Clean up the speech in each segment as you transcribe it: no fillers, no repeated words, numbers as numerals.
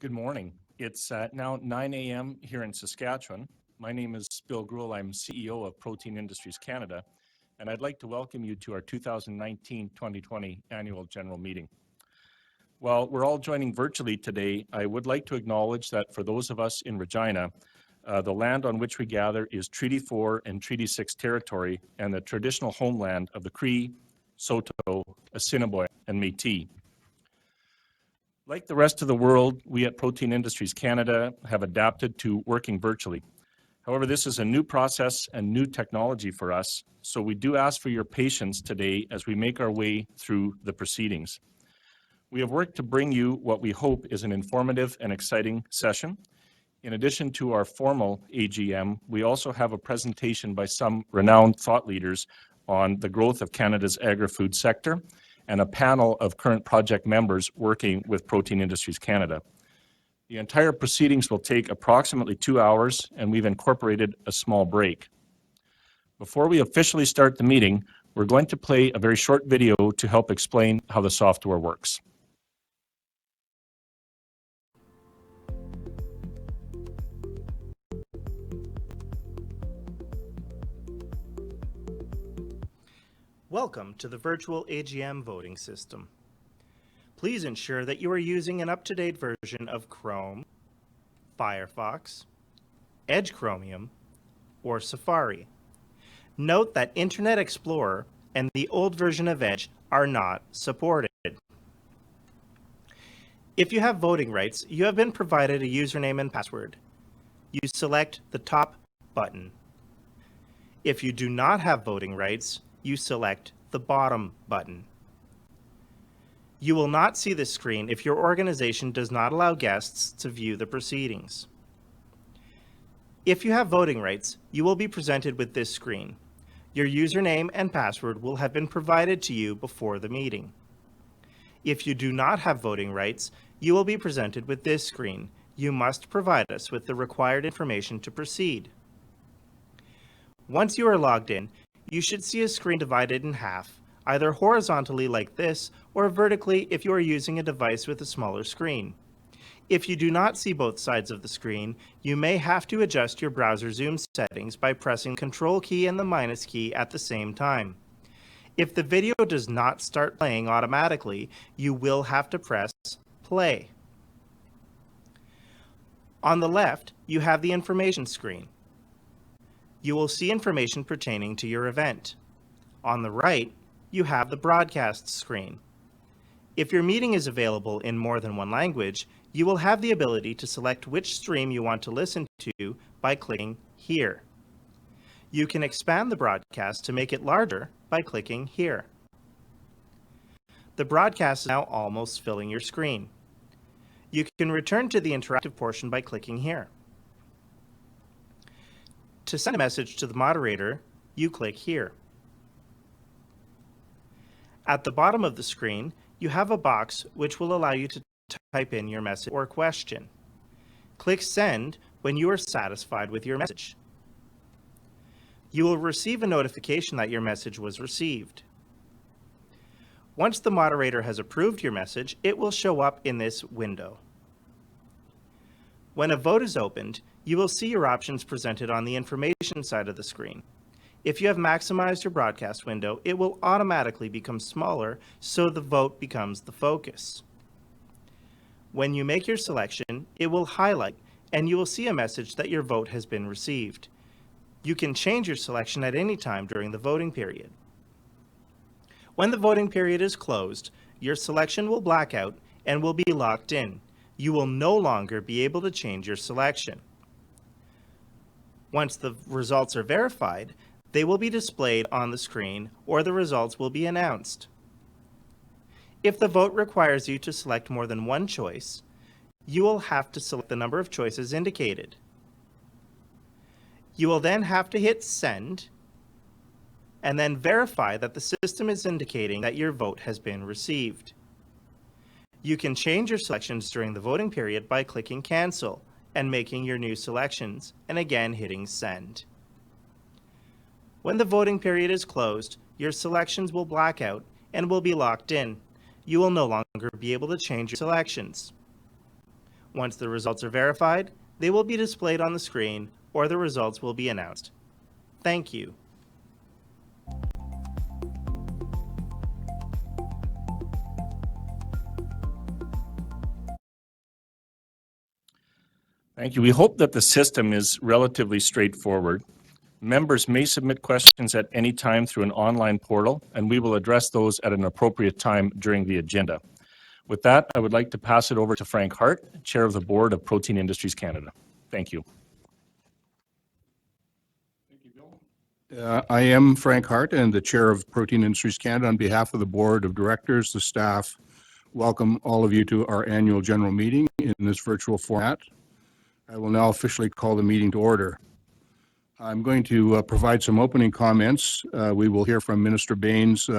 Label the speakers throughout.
Speaker 1: Good morning. It's now 9 a.m. here in Saskatchewan. My name is Bill Greuel. I'm CEO of Protein Industries Canada, and I'd like to welcome you to our 2019-2020 Annual General Meeting. While we're all joining virtually today, I would like to acknowledge that for those of us in Regina, the land on which we gather is Treaty 4 and Treaty 6 territory and the traditional homeland of the Cree, Saulteaux, Assiniboine, and Métis. Like the rest of the world, we at Protein Industries Canada have adapted to working virtually. However, this is a new process and new technology for us, so we do ask for your patience today as we make our way through the proceedings. We have worked to bring you what we hope is an informative and exciting session. In addition to our formal AGM, we also have a presentation by some renowned thought leaders on the growth of Canada's agri-food sector and a panel of current project members working with Protein Industries Canada. The entire proceedings will take approximately 2 hours, and we've incorporated a small break. Before we officially start the meeting, we're going to play a very short video to help explain how the software works.
Speaker 2: Welcome to the virtual AGM voting system. Please ensure that you are using an up-to-date version of Chrome, Firefox, Edge Chromium, or Safari. Note that Internet Explorer and the old version of Edge are not supported. If you have voting rights, you have been provided a username and password. You select the top button. If you do not have voting rights, you select the bottom button. You will not see this screen if your organization does not allow guests to view the proceedings. If you have voting rights, you will be presented with this screen. Your username and password will have been provided to you before the meeting. If you do not have voting rights, you will be presented with this screen. You must provide us with the required information to proceed. Once you are logged in, you should see a screen divided in half, either horizontally like this or vertically if you are using a device with a smaller screen. If you do not see both sides of the screen, you may have to adjust your browser zoom settings by pressing the Control key and the minus key at the same time. If the video does not start playing automatically, you will have to press play. On the left, you have the information screen. You will see information pertaining to your event. On the right, you have the broadcast screen. If your meeting is available in more than one language, you will have the ability to select which stream you want to listen to by clicking here. You can expand the broadcast to make it larger by clicking here. The broadcast is now almost filling your screen. You can return to the interactive portion by clicking here. To send a message to the moderator, you click here. At the bottom of the screen, you have a box which will allow you to type in your message or question. Click Send when you are satisfied with your message. You will receive a notification that your message was received. Once the moderator has approved your message, it will show up in this window. When a vote is opened, you will see your options presented on the information side of the screen. If you have maximized your broadcast window, it will automatically become smaller, so the vote becomes the focus. When you make your selection, it will highlight, and you will see a message that your vote has been received. You can change your selection at any time during the voting period. When the voting period is closed, your selection will black out and will be locked in. You will no longer be able to change your selection. Once the results are verified, they will be displayed on the screen or the results will be announced. If the vote requires you to select more than one choice, you will have to select the number of choices indicated. You will then have to hit Send and then verify that the system is indicating that your vote has been received. You can change your selections during the voting period by clicking Cancel and making your new selections, and again hitting Send. When the voting period is closed, your selections will black out and will be locked in. You will no longer be able to change your selections. Once the results are verified, they will be displayed on the screen or the results will be announced. Thank you.
Speaker 1: Thank you. We hope that the system is relatively straightforward. Members may submit questions at any time through an online portal, and we will address those at an appropriate time during the agenda. With that, I would like to pass it over to Frank Hart, Chair of the Board of Protein Industries Canada. Thank you.
Speaker 3: I am Frank Hart and the Chair of Protein Industries Canada. On behalf of the Board of Directors, the staff, welcome all of you to our annual general meeting in this virtual format. I will now officially call the meeting to order. I'm going to provide some opening comments. We will hear from Minister Baines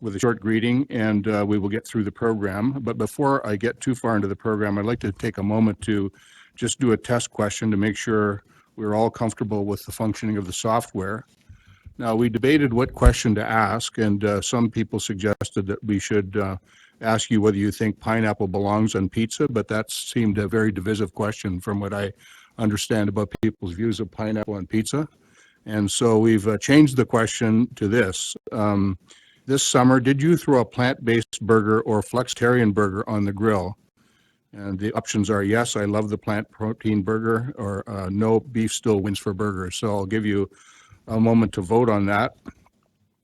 Speaker 3: with a short greeting, and we will get through the program. But before I get too far into the program, I'd like to take a moment to just do a test question to make sure we're all comfortable with the functioning of the software. Now, we debated what question to ask, and some people suggested that we should ask you whether you think pineapple belongs on pizza, but that seemed a very divisive question from what I understand about people's views of pineapple on pizza. And so we've changed the question to this. This summer, did you throw a plant-based burger or flexitarian burger on the grill? And the options are yes, I love the plant protein burger, or no, beef still wins for burgers. So I'll give you a moment to vote on that.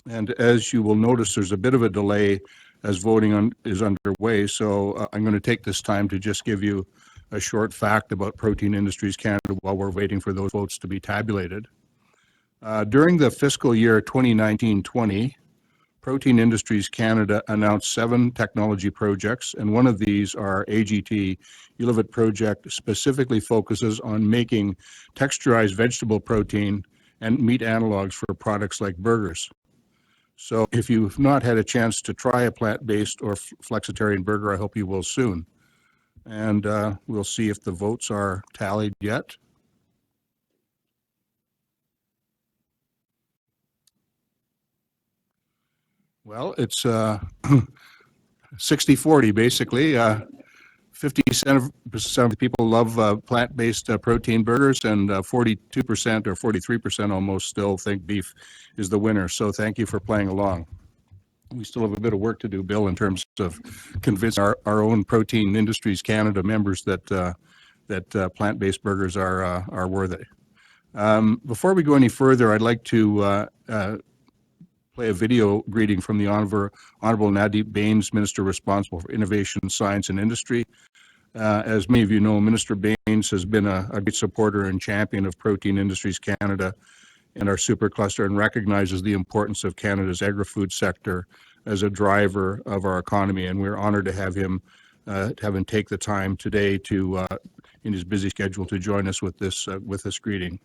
Speaker 3: And as you will notice, there's a bit of a delay as voting is underway. So I'm going to take this time to just give you a short fact about Protein Industries Canada while we're waiting for those votes to be tabulated. During the fiscal year 2019-20, Protein Industries Canada announced 7 technology projects, and one of these, our AGT Ulivit project, specifically focuses on making texturized vegetable protein and meat analogs for products like burgers. So if you've not had a chance to try a plant-based or flexitarian burger, I hope you will soon. And we'll see if the votes are tallied yet. Well, it's 60-40 basically. 50% of the people love plant-based protein burgers, and 42% or 43% almost still think beef is the winner. So thank you for playing along. We still have a bit of work to do, Bill, in terms of convincing our own Protein Industries Canada members that plant-based burgers are worthy. Before we go any further, I'd like to play a video greeting from the Honorable Nadeep Baines, Minister responsible for Innovation, Science and Industry. As many of you know, Minister Baines has been a great supporter and champion of Protein Industries Canada and our supercluster, and recognizes the importance of Canada's agri-food sector as a driver of our economy. And we're honored to have him take the time today to, in his busy schedule, to join us with this greeting.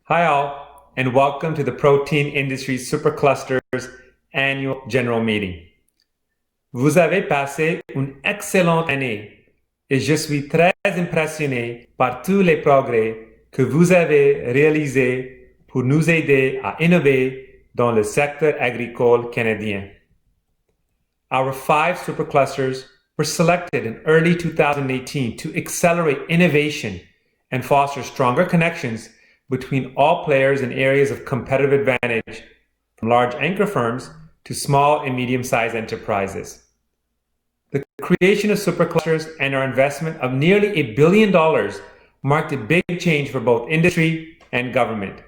Speaker 4: Hi all, and welcome to the Protein Industries Supercluster's annual general meeting. Vous avez passé une excellente année et je suis très impressionné par tous les progrès que vous avez réalisés pour nous aider à innover dans le secteur agricole canadien. Our 5 superclusters were selected in early 2018 to accelerate innovation and foster stronger connections between all players in areas of competitive advantage, from large anchor firms to small and medium-sized enterprises. The creation of superclusters and our investment of nearly $1 billion marked a big change for both industry and government.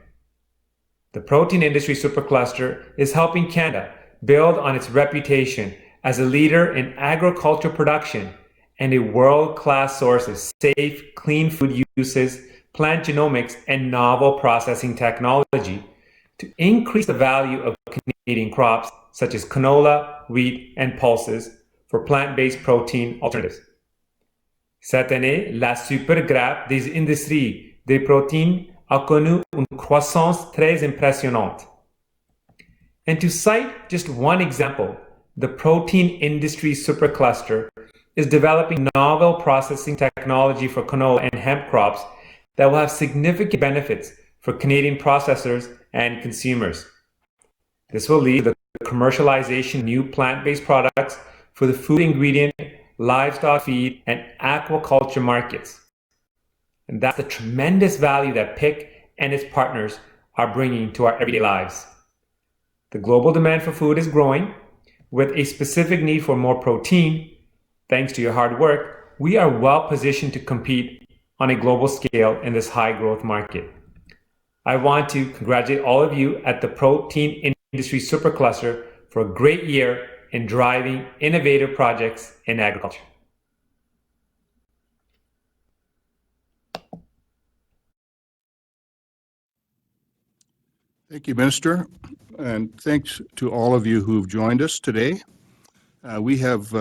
Speaker 4: The Protein Industry Supercluster is helping Canada build on its reputation as a leader in agriculture production and a world-class source of safe, clean food uses, plant genomics, and novel processing technology to increase the value of Canadian crops such as canola, wheat, and pulses for plant-based protein alternatives. Cette année, la supergrappe des industries des protéines a connu une croissance très impressionnante. And to cite just one example, the Protein Industry Supercluster is developing novel processing technology for canola and hemp crops that will have significant benefits for Canadian processors and consumers. This will lead to the commercialization of new plant-based products for the food ingredient, livestock feed, and aquaculture markets. And that's the tremendous value that PIC and its partners are bringing to our everyday lives. The global demand for food is growing, with a specific need for more protein. Thanks to your hard work, we are well positioned to compete on a global scale in this high growth market. I want to congratulate all of you at the Protein Industry Supercluster for a great year in driving innovative projects in agriculture.
Speaker 3: Thank you, Minister, and thanks to all of you who've joined us today. We have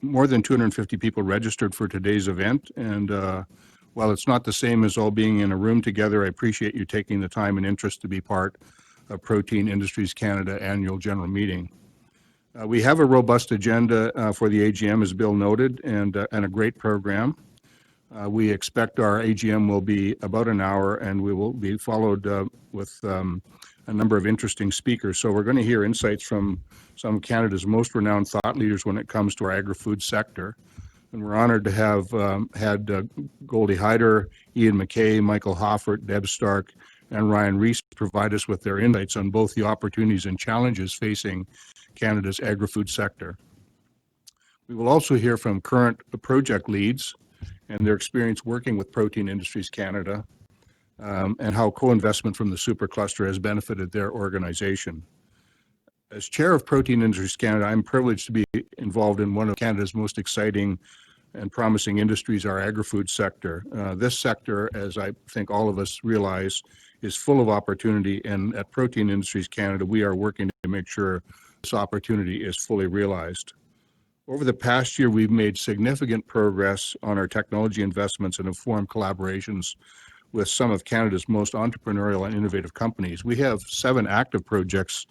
Speaker 3: more than 250 people registered for today's event, and while it's not the same as all being in a room together, I appreciate you taking the time and interest to be part of Protein Industries Canada Annual General Meeting. We have a robust agenda for the AGM, as Bill noted, and a great program. We expect our AGM will be about an hour, and we will be followed with a number of interesting speakers. So we're going to hear insights from some of Canada's most renowned thought leaders when it comes to our agri-food sector. And we're honored to have had Goldie Hyder, Ian McKay, Michael Hoffert, Deb Stark, and Ryan Rees provide us with their insights on both the opportunities and challenges facing Canada's agri-food sector. We will also hear from current project leads and their experience working with Protein Industries Canada, and how co-investment from the Supercluster has benefited their organization. As chair of Protein Industries Canada, I'm privileged to be involved in one of Canada's most exciting and promising industries, our agri-food sector. This sector, as I think all of us realize, is full of opportunity, and at Protein Industries Canada, we are working to make sure this opportunity is fully realized. Over the past year, we've made significant progress on our technology investments and have formed collaborations with some of Canada's most entrepreneurial and innovative companies. We have 7 active projects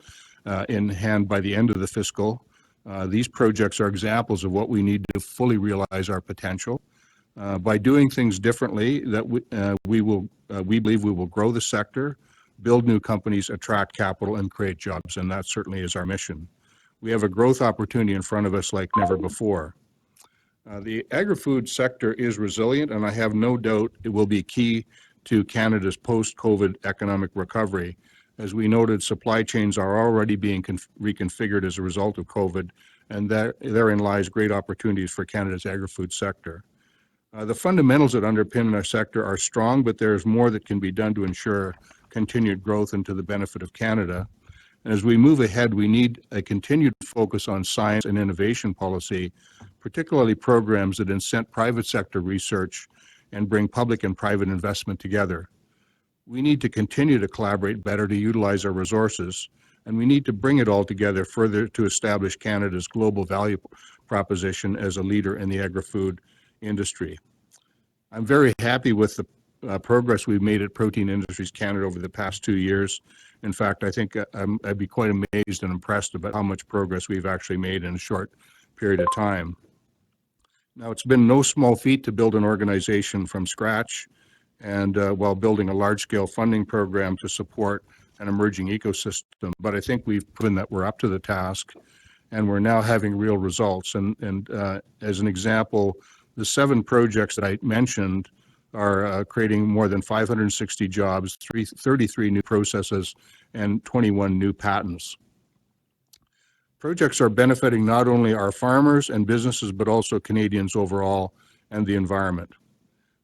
Speaker 3: in hand by the end of the fiscal. These projects are examples of what we need to fully realize our potential. By doing things differently, that we believe we will grow the sector, build new companies, attract capital, and create jobs, and that certainly is our mission. We have a growth opportunity in front of us like never before. The agri-food sector is resilient, and I have no doubt it will be key to Canada's post-COVID economic recovery. As we noted, supply chains are already being reconfigured as a result of COVID, and therein lies great opportunities for Canada's agri-food sector. The fundamentals that underpin our sector are strong, but there is more that can be done to ensure continued growth and to the benefit of Canada. And as we move ahead, we need a continued focus on science and innovation policy, particularly programs that incent private sector research and bring public and private investment together. We need to continue to collaborate better to utilize our resources, and we need to bring it all together further to establish Canada's global value proposition as a leader in the agri-food industry. I'm very happy with the progress we've made at Protein Industries Canada over the past 2 years. In fact, I think I'd be quite amazed and impressed about how much progress we've actually made in a short period of time. Now, it's been no small feat to build an organization from scratch, and while building a large-scale funding program to support an emerging ecosystem. But I think we've proven that we're up to the task, and we're now having real results. And as an example, the 7 projects that I mentioned are creating more than 560 jobs, 33 new processes, and 21 new patents. Projects are benefiting not only our farmers and businesses, but also Canadians overall and the environment.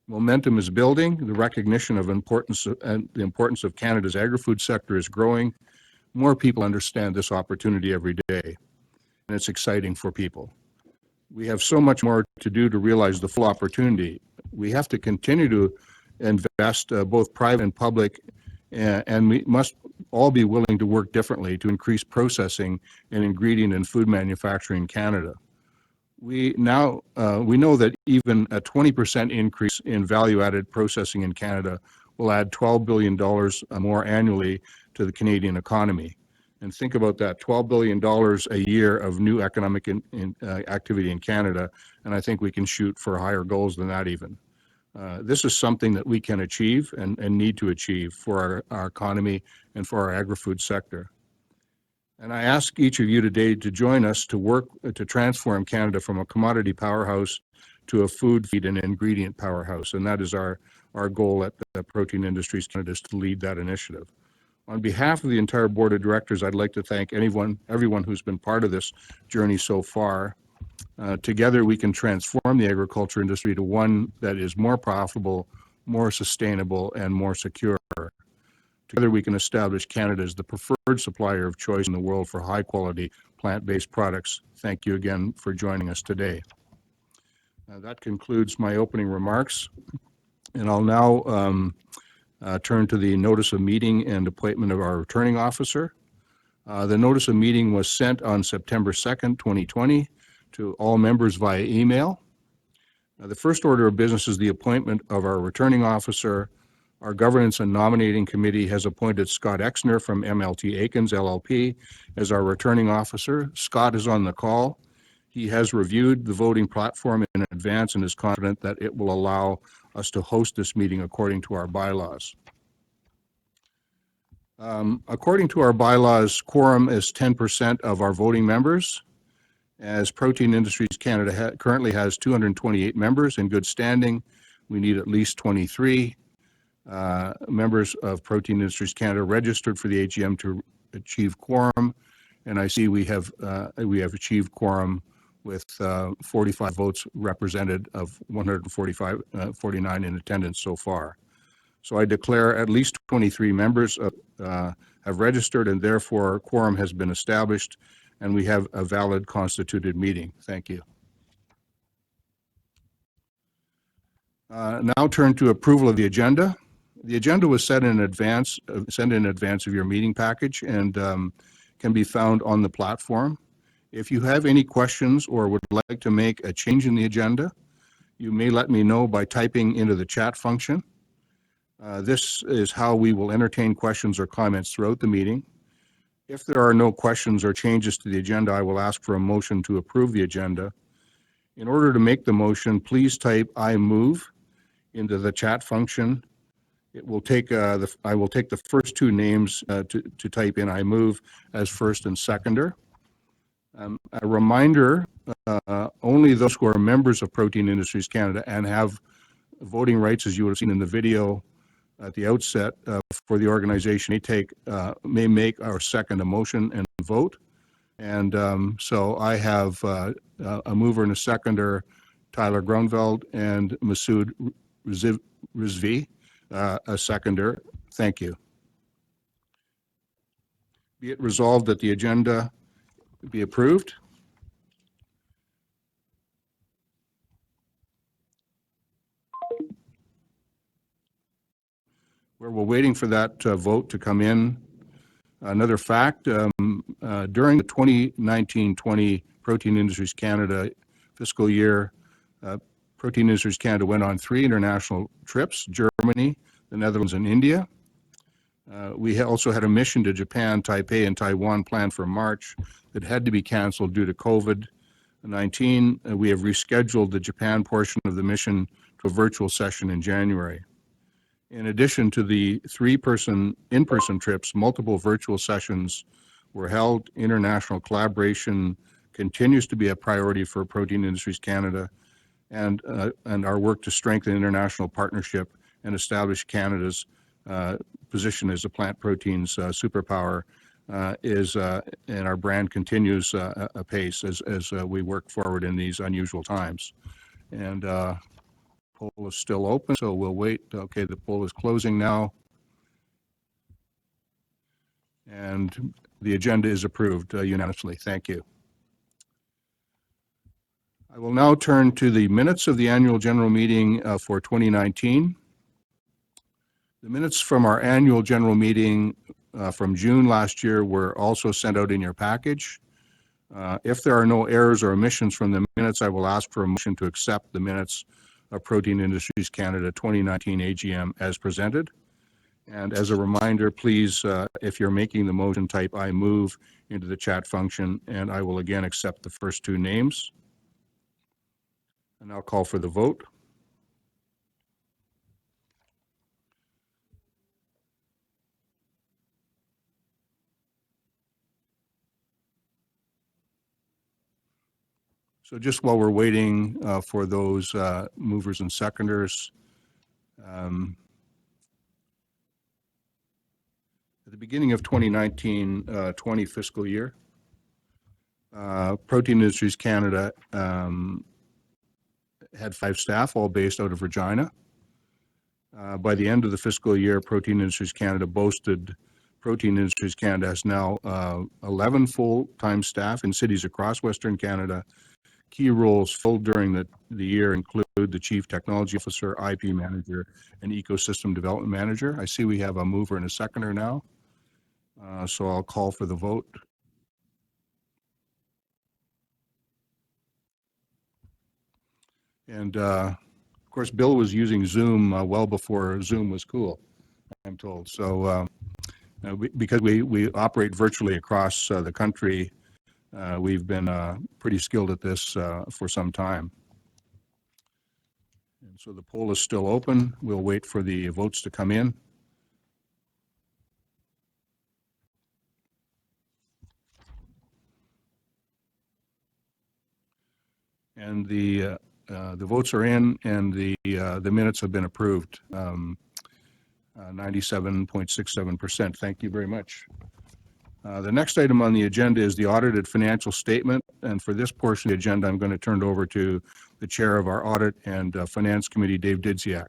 Speaker 3: Momentum is building. The recognition of the importance of Canada's agri-food sector is growing. More people understand this opportunity every day, and it's exciting for people. We have so much more to do to realize the full opportunity. We have to continue to invest, both private and public, and we must all be willing to work differently to increase processing and ingredient and food manufacturing in Canada. We know that even a 20% increase in value-added processing in Canada will add $12 billion more annually to the Canadian economy. And think about that, $12 billion a year of new economic activity in Canada, and I think we can shoot for higher goals than that even. This is something that we can achieve and need to achieve for our economy and for our agri-food sector. And I ask each of you today to join us to work to transform Canada from a commodity powerhouse to a food, feed, and ingredient powerhouse. And that is our goal at the Protein Industries Canada, is to lead that initiative. On behalf of the entire board of directors, I'd like to thank everyone who's been part of this journey so far. Together, we can transform the agriculture industry to one that is more profitable, more sustainable, and more secure. Together, we can establish Canada as the preferred supplier of choice in the world for high-quality plant-based products. Thank you again for joining us today. That concludes my opening remarks, and I'll now turn to the notice of meeting and appointment of our returning officer. The notice of meeting was sent on September 2nd, 2020 to all members via email. The first order of business is the appointment of our returning officer. Our Governance and Nominating Committee has appointed Scott Exner from MLT Aikens LLP as our returning officer. Scott is on the call. He has reviewed the voting platform in advance and is confident that it will allow us to host this meeting according to our bylaws. According to our bylaws, quorum is 10% of our voting members. As Protein Industries Canada currently has 228 members in good standing, we need at least 23 members of Protein Industries Canada registered for the AGM to achieve quorum, and I see we have achieved quorum with 45 votes represented of 49 in attendance so far. So I declare at least 23 members have registered, and therefore quorum has been established, and we have a valid constituted meeting. Thank you. Now turn to approval of the agenda. The agenda was sent in advance of your meeting package and can be found on the platform. If you have any questions or would like to make a change in the agenda, you may let me know by typing into the chat function. This is how we will entertain questions or comments throughout the meeting. If there are no questions or changes to the agenda, I will ask for a motion to approve the agenda. In order to make the motion, please type "I move" into the chat function. It will take I will take the first two names to type in "I move" as first and seconder. A reminder, only those who are members of Protein Industries Canada and have voting rights, as you would have seen in the video at the outset, for the organization may make or second a motion and vote. And so I have a mover and a seconder, Tyler Grunveld, and Masood Rizvi, a seconder. Thank you. Be it resolved that the agenda be approved. We're waiting for that vote to come in. Another fact, during the 2019-20 Protein Industries Canada fiscal year, Protein Industries Canada went on 3 international trips: Germany, the Netherlands, and India. We also had a mission to Japan, Taipei, and Taiwan planned for March that had to be canceled due to COVID-19. We have rescheduled the Japan portion of the mission to a virtual session in January. In addition to the 3 in-person trips, multiple virtual sessions were held. International collaboration continues to be a priority for Protein Industries Canada, and our work to strengthen international partnership and establish Canada's position as a plant proteins superpower and our brand continues apace as we work forward in these unusual times. And poll is still open, so we'll wait. Okay, the poll is closing now. And the agenda is approved unanimously. Thank you. I will now turn to the minutes of the annual general meeting for 2019. The minutes from our annual general meeting from June last year were also sent out in your package. If there are no errors or omissions from the minutes, I will ask for a motion to accept the minutes of Protein Industries Canada 2019 AGM as presented. And as a reminder, please, if you're making the motion, type "I move" into the chat function, and I will again accept the first 2 names. And I'll call for the vote. So just while we're waiting for those movers and seconders, at the beginning of 2019-20 fiscal year, Protein Industries Canada had 5 staff, all based out of Regina. By the end of the fiscal year, Protein Industries Canada has now 11 full-time staff in cities across Western Canada. Key roles filled during the year include the Chief Technology Officer, IP Manager, and Ecosystem Development Manager. I see we have a mover and a seconder now, so I'll call for the vote. And of course, Bill was using Zoom well before Zoom was cool, I'm told. So because we operate virtually across the country, we've been pretty skilled at this for some time. And so the poll is still open. We'll wait for the votes to come in. And the votes are in, and the minutes have been approved. 97.67%. Thank you very much. The next item on the agenda is the audited financial statement. And for this portion of the agenda, I'm going to turn it over to the chair of our Audit and Finance Committee, Dave Didziak.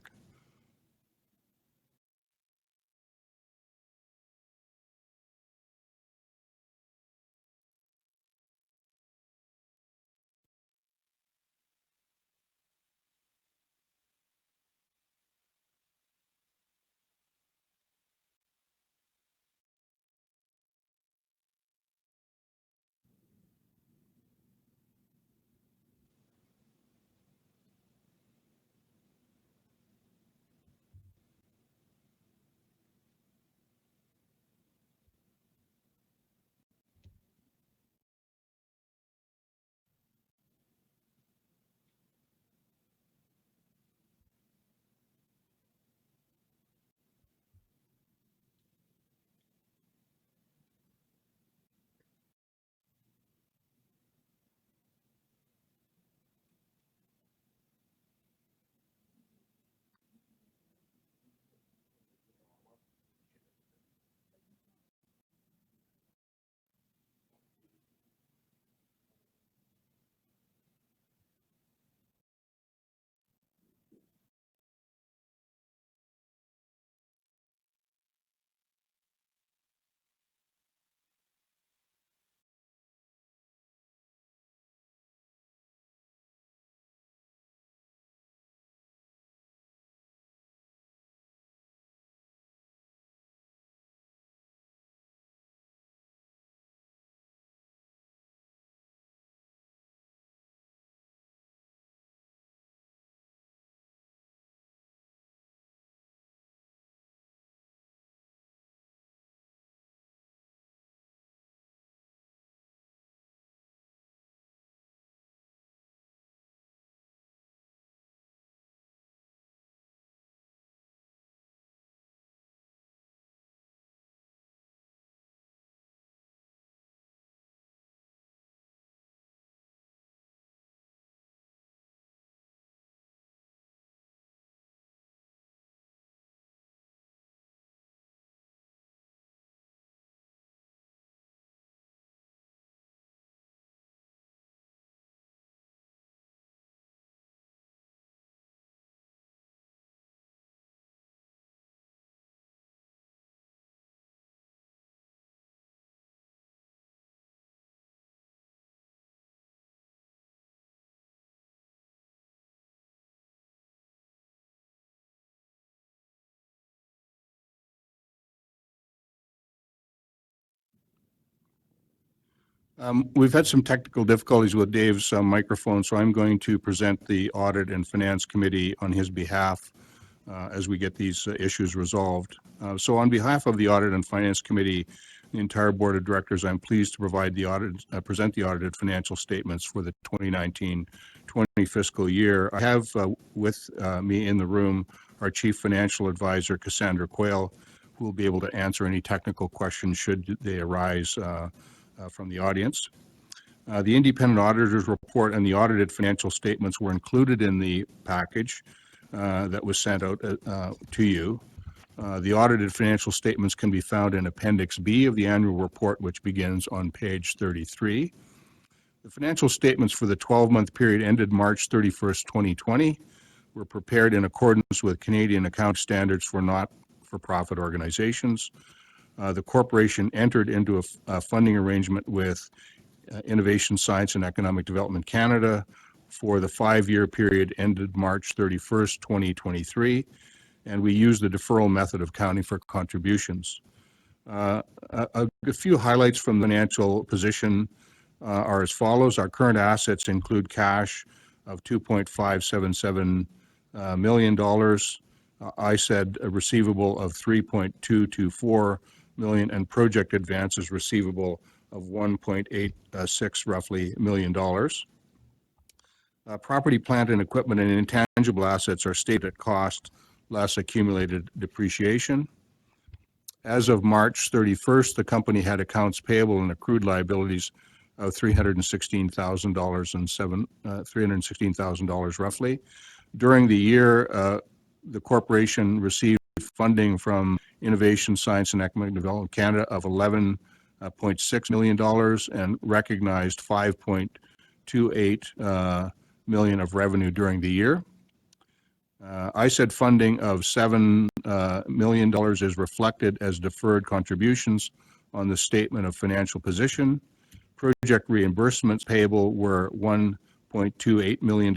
Speaker 3: We've had some technical difficulties with Dave's microphone, so I'm going to present the Audit and Finance Committee on his behalf as we get these issues resolved. So on behalf of the Audit and Finance Committee, the entire Board of Directors, I'm pleased to present the audited financial statements for the 2019-20 fiscal year. I have with me in the room our Chief Financial Advisor, Cassandra Quayle, who will be able to answer any technical questions should they arise from the audience. The independent auditor's report and the audited financial statements were included in the package that was sent out to you. The audited financial statements can be found in Appendix B of the annual report, which begins on page 33. The financial statements for the 12-month period ended March 31st, 2020, were prepared in accordance with Canadian account standards for not-for-profit organizations. The corporation entered into a funding arrangement with Innovation, Science and Economic Development Canada for the 5-year period ended March 31st, 2023, and we use the deferral method of counting for contributions. A few highlights from the financial position are as follows. Our current assets include cash of $2.577 million. I said a receivable of $3.224 million and project advances receivable of $1.86 roughly million. Property, plant, and equipment and intangible assets are stated at cost less accumulated depreciation. As of March 31st, the company had accounts payable and accrued liabilities of $316,000 roughly. During the year, the corporation received funding from Innovation, Science and Economic Development Canada of $11.6 million and recognized $5.28 million of revenue during the year. ISED funding of $7 million is reflected as deferred contributions on the statement of financial position. Project reimbursements payable were $1.28 million.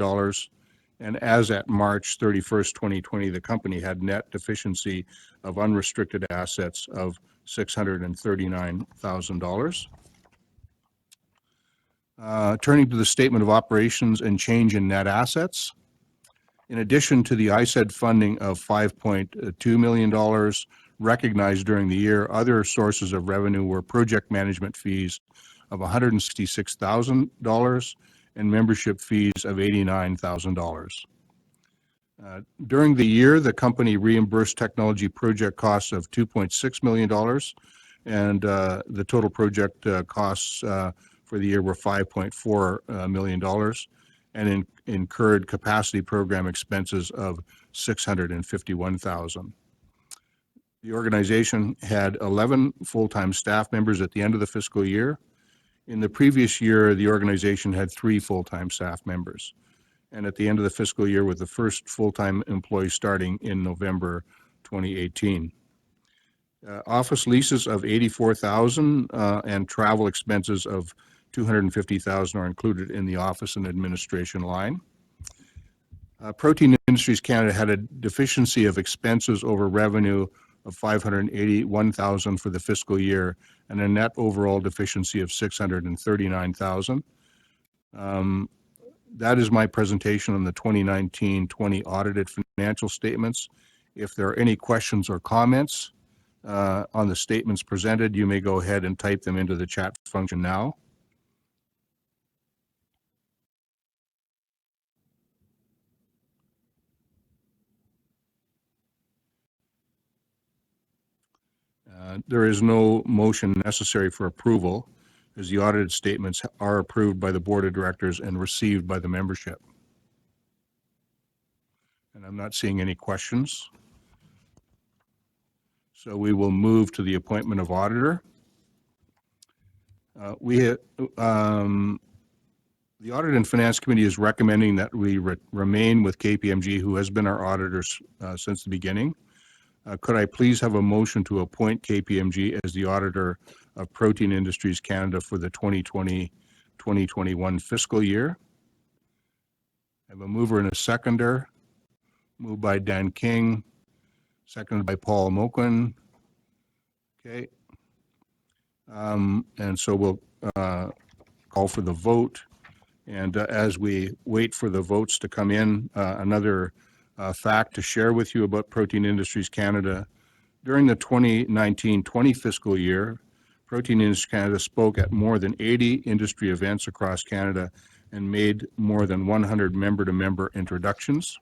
Speaker 3: And as at March 31st, 2020, the company had net deficiency of unrestricted assets of $639,000. Turning to the statement of operations and change in net assets. In addition to the ISED funding of $5.2 million recognized during the year, other sources of revenue were project management fees of $166,000 and membership fees of $89,000. During the year, the company reimbursed technology project costs of $2.6 million, and the total project costs for the year were $5.4 million, and incurred capacity program expenses of $651,000. The organization had 11 full-time staff members at the end of the fiscal year. In the previous year, the organization had 3 full-time staff members. And at the end of the fiscal year, with the first full-time employee starting in November 2018. Office leases of $84,000 and travel expenses of $250,000 are included in the office and administration line. Protein Industries Canada had a deficiency of expenses over revenue of $581,000 for the fiscal year and a net overall deficiency of $639,000. That is my presentation on the 2019-20 audited financial statements. If there are any questions or comments on the statements presented, you may go ahead and type them into the chat function now. There is no motion necessary for approval, as the audited statements are approved by the board of directors and received by the membership. And I'm not seeing any questions. So we will move to the appointment of auditor. The Audit and Finance Committee is recommending that we remain with KPMG, who has been our auditors since the beginning. Could I please have a motion to appoint KPMG as the auditor of Protein Industries Canada for the 2020-2021 fiscal year? I have a mover and a seconder. Moved by Dan King, seconded by Paul Moquin. Okay. And so we'll call for the vote. And as we wait for the votes to come in, another fact to share with you about Protein Industries Canada. During the 2019-20 fiscal year, Protein Industries Canada spoke at more than 80 industry events across Canada and made more than 100 member-to-member introductions.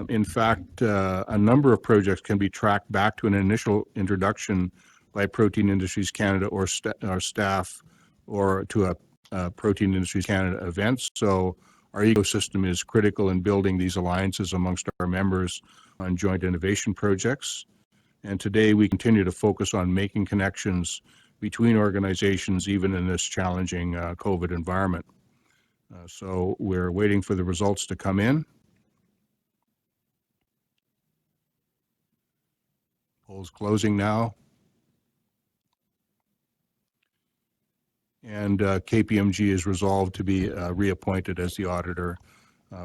Speaker 3: In fact, a number of projects can be tracked back to an initial introduction by Protein Industries Canada or staff, or to Protein Industries Canada events. So our ecosystem is critical in building these alliances amongst our members on joint innovation projects. And today we continue to focus on making connections between organizations, even in this challenging COVID environment. So we're waiting for the results to come in. Polls closing now. And KPMG is resolved to be reappointed as the auditor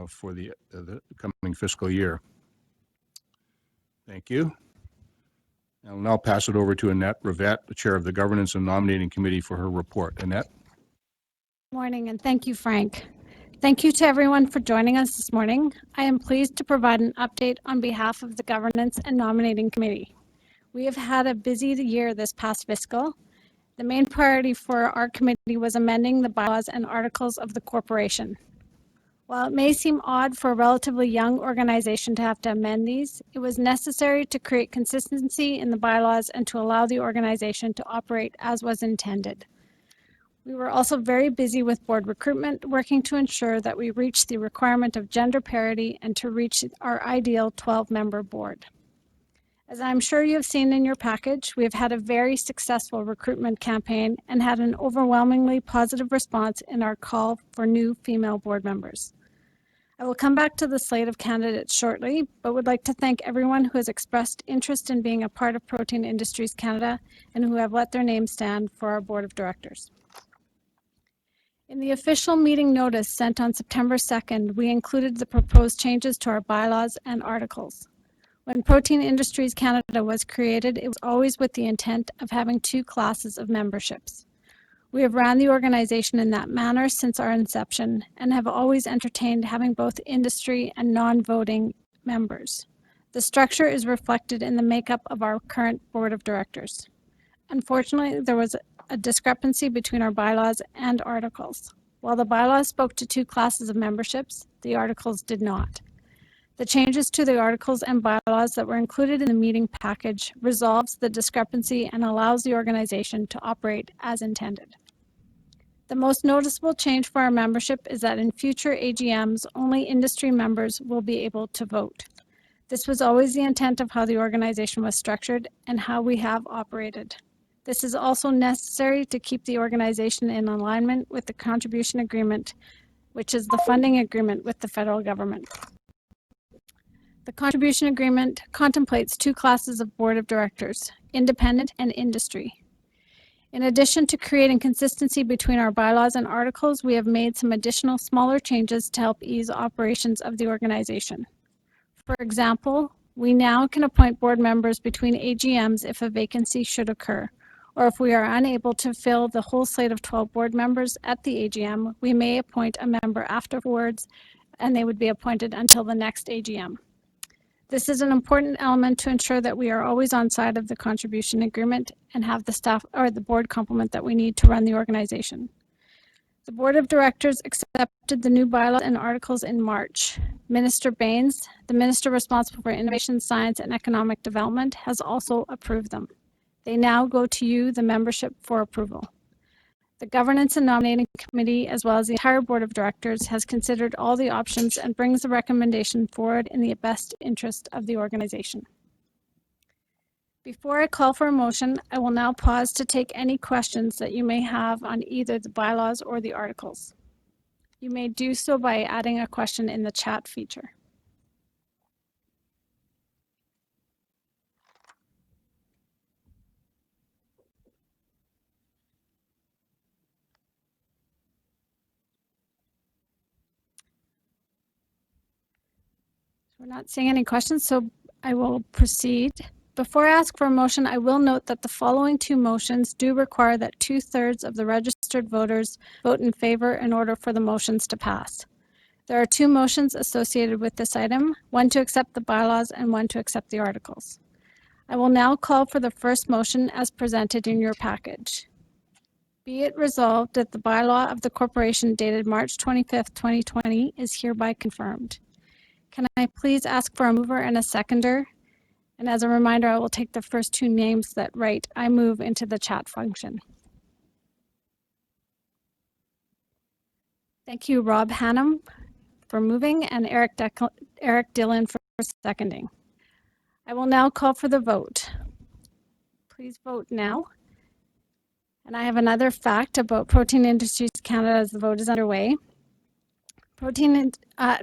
Speaker 3: for the coming fiscal year. Thank you. I'll now pass it over to Annette Rivette, the Chair of the Governance and Nominating Committee, for her report. Annette?
Speaker 5: Good morning, and thank you, Frank. Thank you to everyone for joining us this morning. I am pleased to provide an update on behalf of the Governance and Nominating Committee. We have had a busy year this past fiscal. The main priority for our committee was amending the bylaws and articles of the corporation. While it may seem odd for a relatively young organization to have to amend these, it was necessary to create consistency in the bylaws and to allow the organization to operate as was intended. We were also very busy with board recruitment, working to ensure that we reach the requirement of gender parity and to reach our ideal 12-member board. As I'm sure you have seen in your package, we have had a very successful recruitment campaign and had an overwhelmingly positive response in our call for new female board members. I will come back to the slate of candidates shortly, but would like to thank everyone who has expressed interest in being a part of Protein Industries Canada and who have let their names stand for our board of directors. In the official meeting notice sent on September 2nd, we included the proposed changes to our bylaws and articles. When Protein Industries Canada was created, it was always with the intent of having two classes of memberships. We have ran the organization in that manner since our inception and have always entertained having both industry and non-voting members. The structure is reflected in the makeup of our current board of directors. Unfortunately, there was a discrepancy between our bylaws and articles. While the bylaws spoke to two classes of memberships, the articles did not. The changes to the articles and bylaws that were included in the meeting package resolves the discrepancy and allows the organization to operate as intended. The most noticeable change for our membership is that in future AGMs, only industry members will be able to vote. This was always the intent of how the organization was structured and how we have operated. This is also necessary to keep the organization in alignment with the contribution agreement, which is the funding agreement with the federal government. The contribution agreement contemplates two classes of board of directors, independent and industry. In addition to creating consistency between our bylaws and articles, we have made some additional smaller changes to help ease operations of the organization. For example, we now can appoint board members between AGMs if a vacancy should occur, or if we are unable to fill the whole slate of 12 board members at the AGM, we may appoint a member afterwards, and they would be appointed until the next AGM. This is an important element to ensure that we are always on side of the contribution agreement and have the staff or the board complement that we need to run the organization. The board of directors accepted the new bylaws and articles in March. Minister Baines, the minister responsible for innovation, science, and economic development, has also approved them. They now go to you, the membership, for approval. The Governance and Nominating Committee, as well as the entire Board of Directors, has considered all the options and brings the recommendation forward in the best interest of the organization. Before I call for a motion, I will now pause to take any questions that you may have on either the bylaws or the articles. You may do so by adding a question in the chat feature. We're not seeing any questions, so I will proceed. Before I ask for a motion, I will note that the following two motions do require that 2/3 of the registered voters vote in favor in order for the motions to pass. There are two motions associated with this item, one to accept the bylaws and one to accept the articles. I will now call for the first motion as presented in your package. Be it resolved that the bylaw of the corporation dated March 25th, 2020 is hereby confirmed. Can I please ask for a mover and a seconder? And as a reminder, I will take the first two names that write "I move" into the chat function. Thank you, Rob Hannum, for moving, and Eric Dillon for seconding. I will now call for the vote. Please vote now. And I have another fact about Protein Industries Canada as the vote is underway.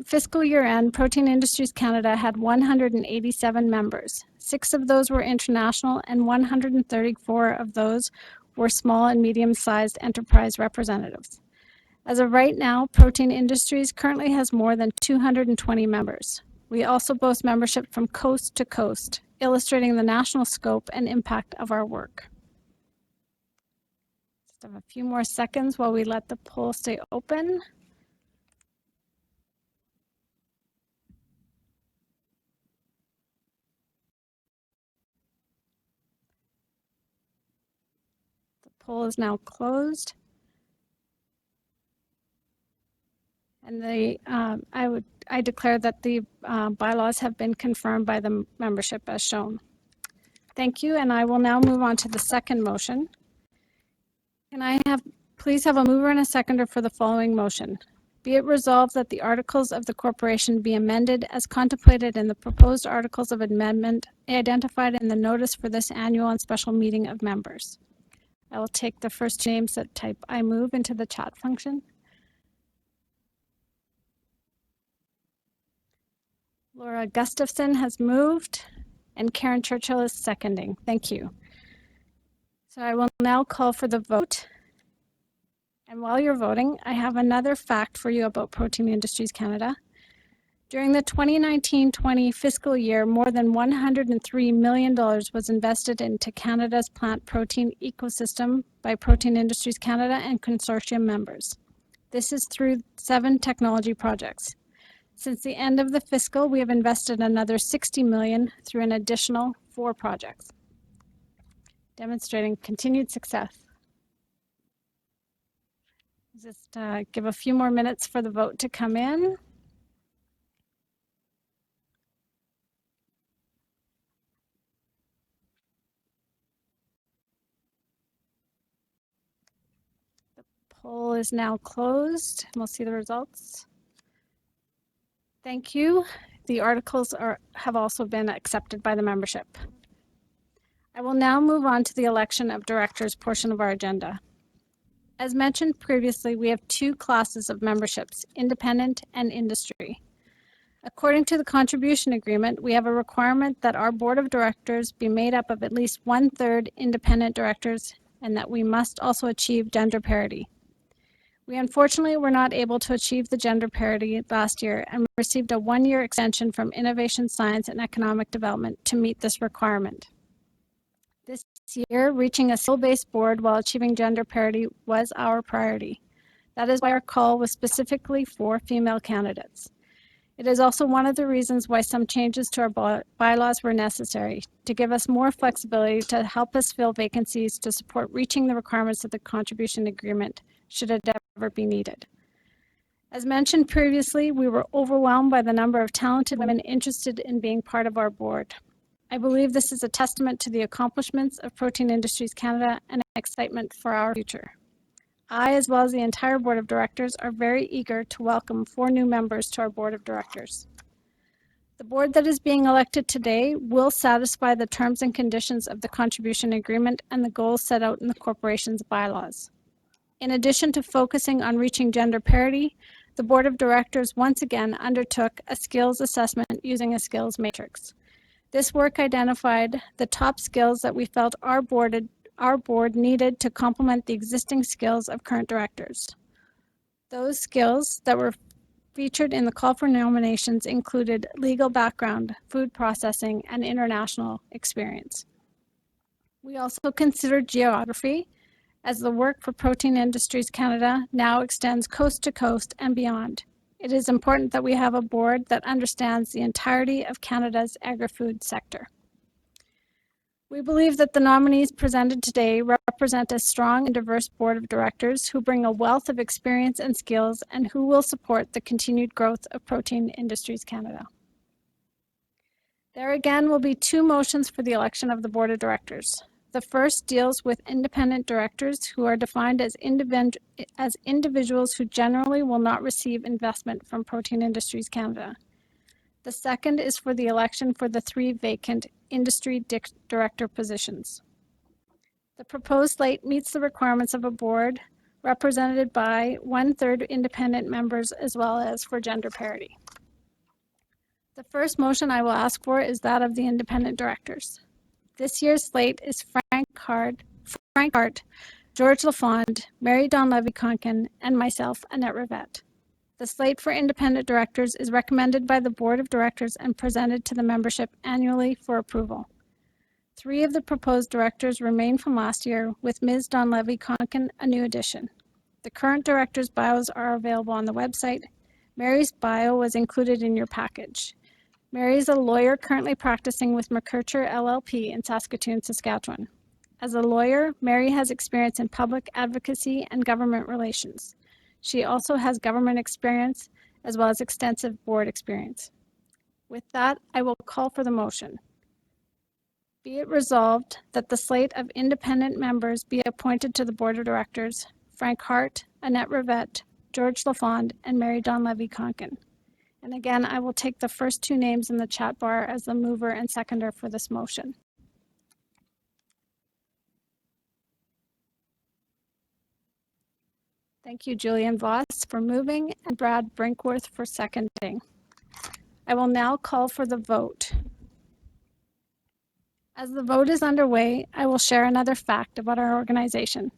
Speaker 5: Fiscal year end, Protein Industries Canada had 187 members. 6 of those were international, and 134 of those were small and medium-sized enterprise representatives. As of right now, Protein Industries currently has more than 220 members. We also boast membership from coast to coast, illustrating the national scope and impact of our work. Just have a few more seconds while we let the poll stay open. The poll is now closed. And I declare that the bylaws have been confirmed by the membership as shown. Thank you, and I will now move on to the second motion. Can I please have a mover and a seconder for the following motion? Be it resolved that the articles of the corporation be amended as contemplated in the proposed articles of amendment identified in the notice for this annual and special meeting of members. I will take the first names that type I move into the chat function. Laura Gustafson has moved, and Karen Churchill is seconding. Thank you. So I will now call for the vote. And while you're voting, I have another fact for you about Protein Industries Canada. During the 2019-20 fiscal year, more than $103 million was invested into Canada's plant protein ecosystem by Protein Industries Canada and consortium members. This is through 7 technology projects. Since the end of the fiscal, we have invested another $60 million through an additional 4 projects, demonstrating continued success. Just give a few more minutes for the vote to come in. The poll is now closed, and we'll see the results. Thank you. The articles have also been accepted by the membership. I will now move on to the election of directors portion of our agenda. As mentioned previously, we have 2 classes of memberships, independent and industry. According to the contribution agreement, we have a requirement that our board of directors be made up of at least 1/3 independent directors, and that we must also achieve gender parity. We unfortunately were not able to achieve the gender parity last year and received a 1-year extension from Innovation, Science and Economic Development to meet this requirement. This year, reaching a skill-based board while achieving gender parity was our priority. That is why our call was specifically for female candidates. It is also one of the reasons why some changes to our bylaws were necessary, to give us more flexibility to help us fill vacancies to support reaching the requirements of the contribution agreement should it ever be needed. As mentioned previously, we were overwhelmed by the number of talented women interested in being part of our board. I believe this is a testament to the accomplishments of Protein Industries Canada and excitement for our future. I, as well as the entire board of directors, are very eager to welcome 4 new members to our board of directors. The board that is being elected today will satisfy the terms and conditions of the contribution agreement and the goals set out in the corporation's bylaws. In addition to focusing on reaching gender parity, the board of directors once again undertook a skills assessment using a skills matrix. This work identified the top skills that we felt our board needed to complement the existing skills of current directors. Those skills that were featured in the call for nominations included legal background, food processing, and international experience. We also considered geography, as the work for Protein Industries Canada now extends coast to coast and beyond. It is important that we have a board that understands the entirety of Canada's agri-food sector. We believe that the nominees presented today represent a strong and diverse board of directors who bring a wealth of experience and skills and who will support the continued growth of Protein Industries Canada. There again will be 2 motions for the election of the board of directors. The first deals with independent directors who are defined as individuals who generally will not receive investment from Protein Industries Canada. The second is for the election for the 3 vacant industry director positions. The proposed slate meets the requirements of a board represented by 1/3 independent members as well as for gender parity. The first motion I will ask for is that of the independent directors. This year's slate is Frank Hart, George Lafond, Mary Donlevy-Konkin, and myself, Annette Rivette. The slate for independent directors is recommended by the Board of Directors and presented to the membership annually for approval. 3 of the proposed directors remain from last year, with Ms. Donlevy-Konkin a new addition. The current directors' bios are available on the website. Mary's bio was included in your package. Mary is a lawyer currently practicing with McKercher LLP in Saskatoon, Saskatchewan. As a lawyer, Mary has experience in public advocacy and government relations. She also has government experience as well as extensive board experience. With that, I will call for the motion. Be it resolved that the slate of independent members be appointed to the Board of Directors: Frank Hart, Annette Rivette, George Lafond, and Mary Donlevy-Konkin. And again, I will take the first 2 names in the chat bar as the mover and seconder for this motion. Thank you, Julian Voss, for moving and Brad Brinkworth for seconding. I will now call for the vote. As the vote is underway, I will share another fact about our organization.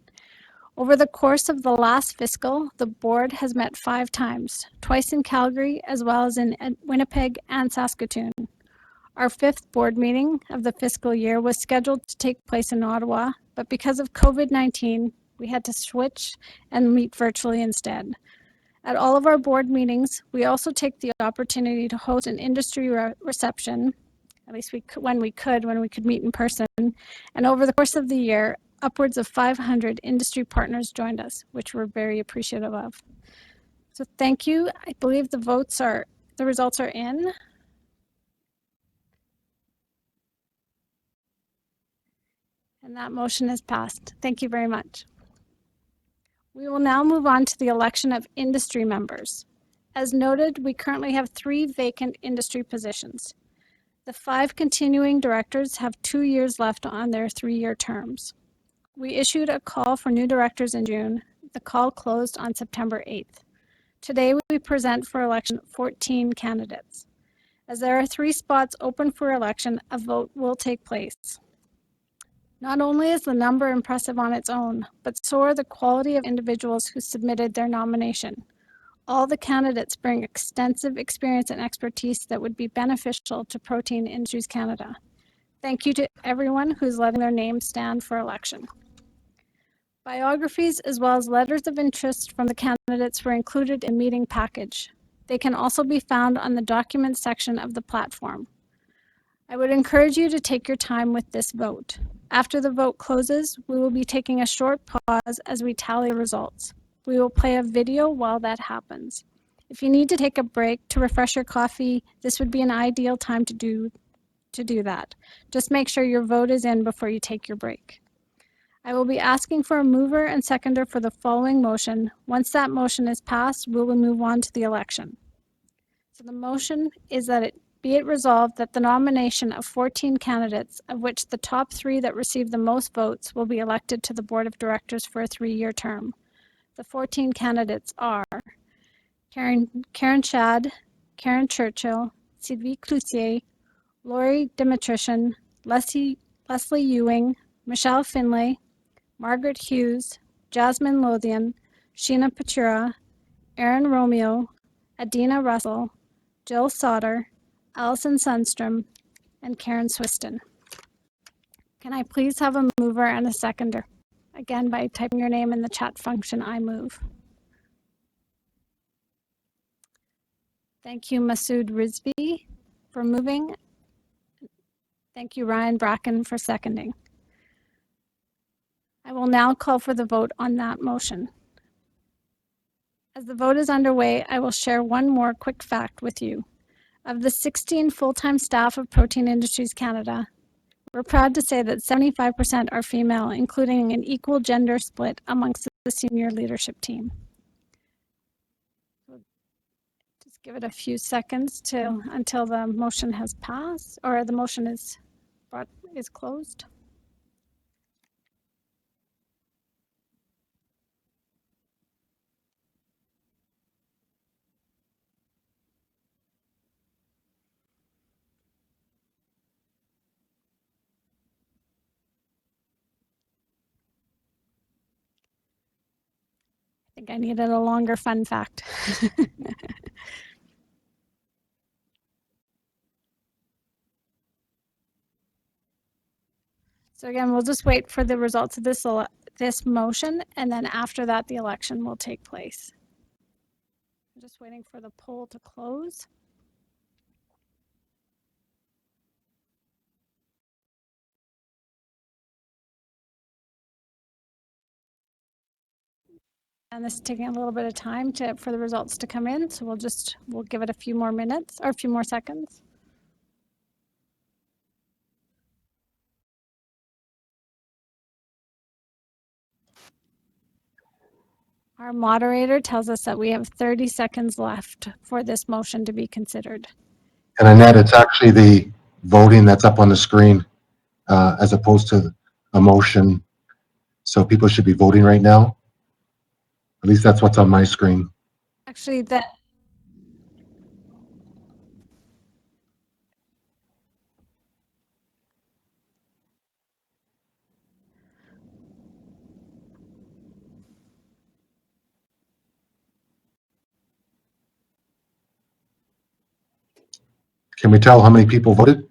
Speaker 5: Over the course of the last fiscal, the board has met 5 times, twice in Calgary as well as in Winnipeg and Saskatoon. Our 5th board meeting of the fiscal year was scheduled to take place in Ottawa, but because of COVID-19, we had to switch and meet virtually instead. At all of our board meetings, we also take the opportunity to host an industry reception, at least when we could meet in person. And over the course of the year, upwards of 500 industry partners joined us, which we're very appreciative of. So thank you. I believe the results are in. And that motion is passed. Thank you very much. We will now move on to the election of industry members. As noted, we currently have 3 vacant industry positions. The 5 continuing directors have 2 years left on their 3-year terms. We issued a call for new directors in June. The call closed on September 8th. Today, we present for election 14 candidates. As there are 3 spots open for election, a vote will take place. Not only is the number impressive on its own, but so are the quality of individuals who submitted their nomination. All the candidates bring extensive experience and expertise that would be beneficial to Protein Industries Canada. Thank you to everyone who's letting their name stand for election. Biographies as well as letters of interest from the candidates were included in the meeting package. They can also be found on the documents section of the platform. I would encourage you to take your time with this vote. After the vote closes, we will be taking a short pause as we tally the results. We will play a video while that happens. If you need to take a break to refresh your coffee, this would be an ideal time to do that. Just make sure your vote is in before you take your break. I will be asking for a mover and seconder for the following motion. Once that motion is passed, we will move on to the election. So the motion is that it be it resolved that the nomination of 14 candidates, of which the top 3 that receive the most votes will be elected to the Board of Directors for a 3-year term. The 14 candidates are Karen Chad, Karen Churchill, Sylvie Cloutier, Lori Dimitrition, Leslie Ewing, Michelle Finlay, Margaret Hughes, Jasmine Lothian, Sheena Patura, Erin Romeo, Adina Russell, Jill Sauter, Allison Sundstrom, and Karen Swiston. Can I please have a mover and a seconder? Again, by typing your name in the chat function, I move. Thank you, Masood Rizvi, for moving. Thank you, Ryan Bracken, for seconding. I will now call for the vote on that motion. As the vote is underway, I will share one more quick fact with you. Of the 16 full-time staff of Protein Industries Canada, We're proud to say that 75% are female, including an equal gender split amongst the senior leadership team. Just give it a few seconds until the motion has passed, or the motion is closed. I think I needed a longer fun fact. So again, we'll just wait for the results of this motion, and then after that, the election will take place. I'm just waiting for the poll to close. And this is taking a little bit of time for the results to come in, so we'll give it a few more minutes or a few more seconds. Our moderator tells us that we have 30 seconds left for this motion to be considered.
Speaker 6: And Annette, it's actually the voting that's up on the screen as opposed to a motion. So people should be voting right now. At least that's what's on my screen.
Speaker 5: Actually,
Speaker 6: Can we tell how many people voted?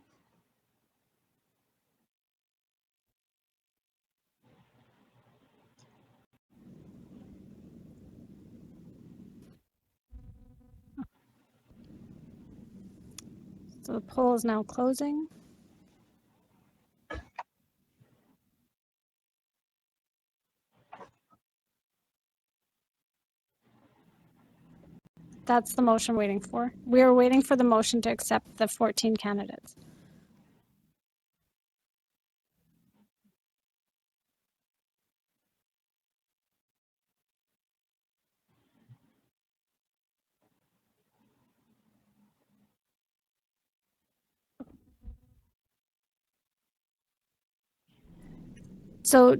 Speaker 5: so the poll is now closing. That's the motion we're waiting for. We are waiting for the motion to accept the 14 candidates. So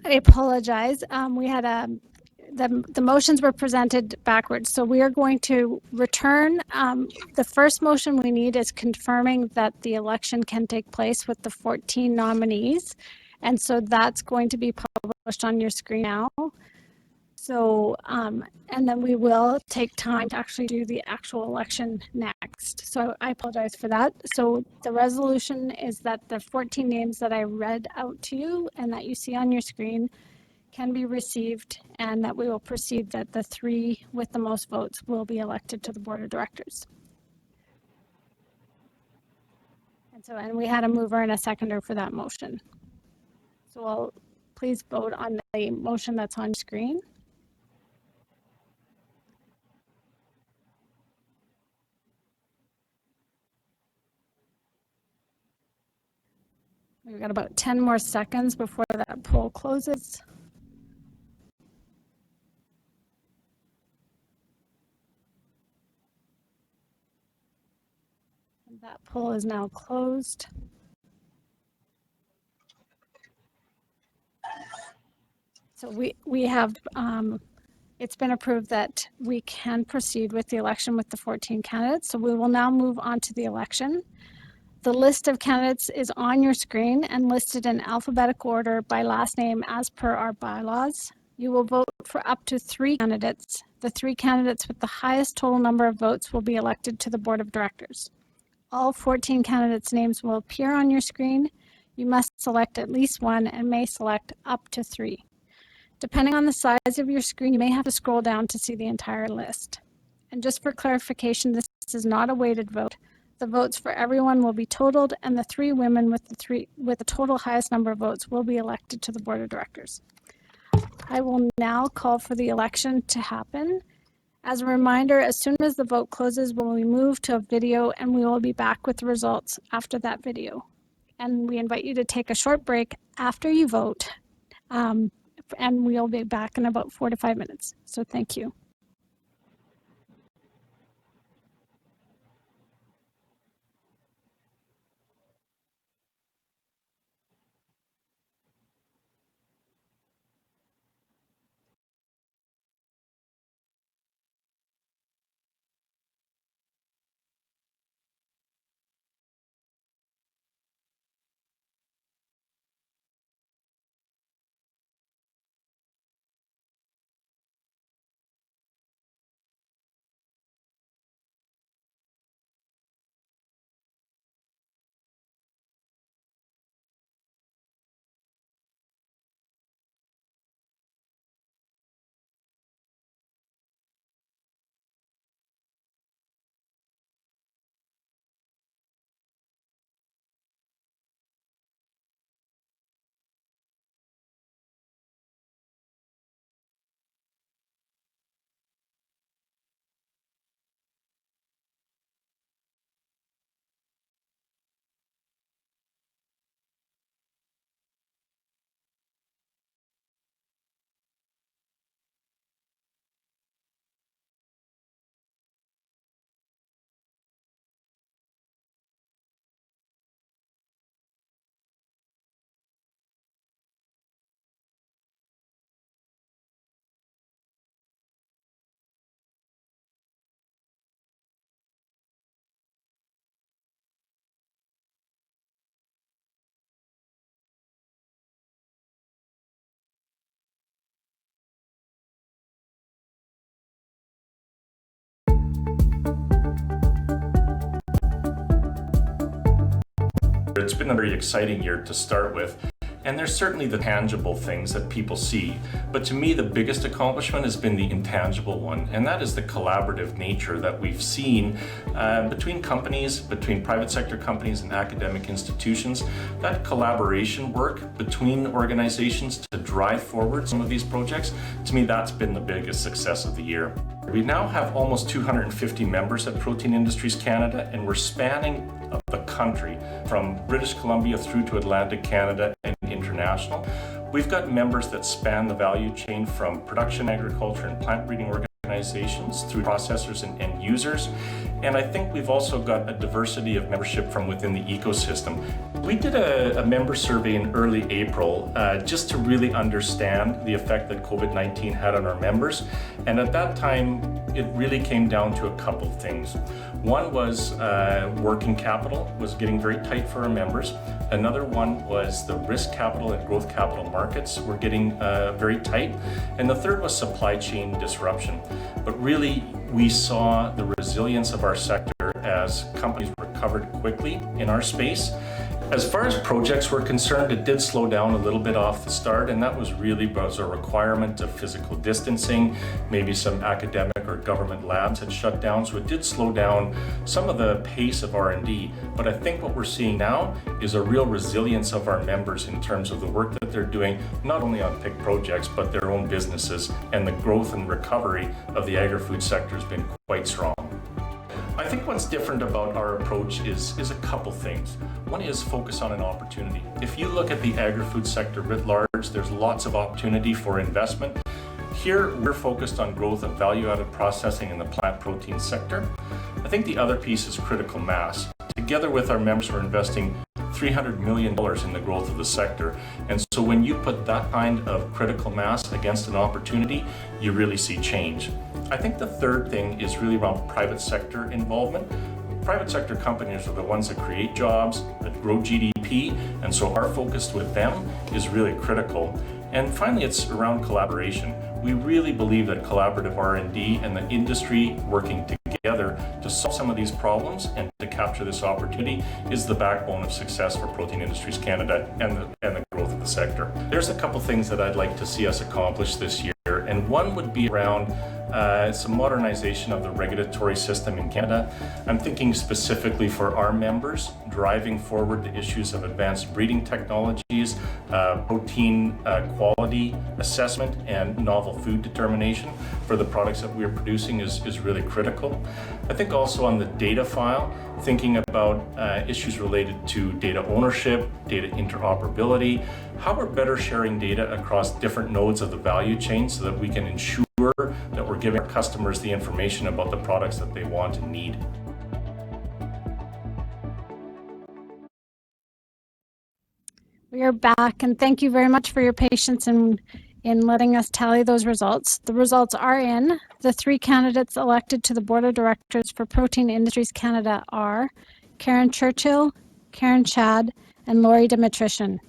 Speaker 5: I apologize. We had the motions were presented backwards. So we are going to return. The first motion we need is confirming that the election can take place with the 14 nominees. And so that's going to be published on your screen now. So, and then we will take time to actually do the actual election next. So I apologize for that. So the resolution is that the 14 names that I read out to you and that you see on your screen can be received, and that we will proceed that the 3 with the most votes will be elected to the board of directors. And we had a mover and a seconder for that motion. So I'll please vote on the motion that's on screen. We've got about 10 more seconds before that poll closes. And that poll is now closed. So we have, it's been approved that we can proceed with the election with the 14 candidates. So we will now move on to the election. The list of candidates is on your screen and listed in alphabetical order by last name as per our bylaws. You will vote for up to 3 candidates. The 3 candidates with the highest total number of votes will be elected to the board of directors. All 14 candidates' names will appear on your screen. You must select at least 1 and may select up to 3. Depending on the size of your screen, you may have to scroll down to see the entire list. And just for clarification, this is not a weighted vote. The votes for everyone will be totaled, and the 3 women with the total highest number of votes will be elected to the board of directors. I will now call for the election to happen. As a reminder, as soon as the vote closes, we will move to a video, and we will be back with the results after that video. and we invite you to take a short break after you vote. And we'll be back in about 4 to 5 minutes. So thank you.
Speaker 1: It's been a very exciting year to start with, and there's certainly the tangible things that people see. But to me, the biggest accomplishment has been the intangible one, and that is the collaborative nature that we've seen between companies, between private sector companies and academic institutions. That collaboration work between organizations to drive forward some of these projects, to me, that's been the biggest success of the year. We now have almost 250 members at Protein Industries Canada, and we're spanning the country from British Columbia through to Atlantic Canada and international. We've got members that span the value chain from production agriculture and plant breeding organizations through processors and end users. And I think we've also got a diversity of membership from within the ecosystem. We did a member survey in early April just to really understand the effect that COVID-19 had on our members. And at that time, it really came down to a couple of things. One was working capital was getting very tight for our members. Another one was the risk capital and growth capital markets were getting very tight. And the third was supply chain disruption. But really, we saw the resilience of our sector as companies recovered quickly in our space. As far as projects were concerned, it did slow down a little bit off the start, and that was really because a requirement of physical distancing. Maybe some academic or government labs had shut down, so it did slow down some of the pace of R&D. But I think what we're seeing now is a real resilience of our members in terms of the work that they're doing, not only on PIC projects, but their own businesses, and the growth and recovery of the agri-food sector has been quite strong. I think what's different about our approach is a couple things. One is focus on an opportunity. If you look at the agri-food sector writ large, there's lots of opportunity for investment. Here, we're focused on growth of value-added processing in the plant protein sector. I think the other piece is critical mass. Together with our members, we're investing $300 million in the growth of the sector. And so when you put that kind of critical mass against an opportunity, you really see change. I think the third thing is really around private sector involvement. Private sector companies are the ones that create jobs, that grow GDP, and so our focus with them is really critical. And finally, it's around collaboration. We really believe that collaborative R&D and the industry working together to solve some of these problems and to capture this opportunity is the backbone of success for Protein Industries Canada and the growth of the sector. There's a couple things that I'd like to see us accomplish this year, and one would be around some modernization of the regulatory system in Canada. I'm thinking specifically for our members, driving forward the issues of advanced breeding technologies, protein quality assessment, and novel food determination for the products that we're producing is really critical. I think also on the data file, thinking about issues related to data ownership, data interoperability, how we're better sharing data across different nodes of the value chain so that we can ensure that we're giving our customers the information about the products that they want and need.
Speaker 5: We are back, and thank you very much for your patience in letting us tally those results. The results are in. The 3 candidates elected to the Board of Directors for Protein Industries Canada are Karen Churchill, Karen Chad, and Lori Dimitrition.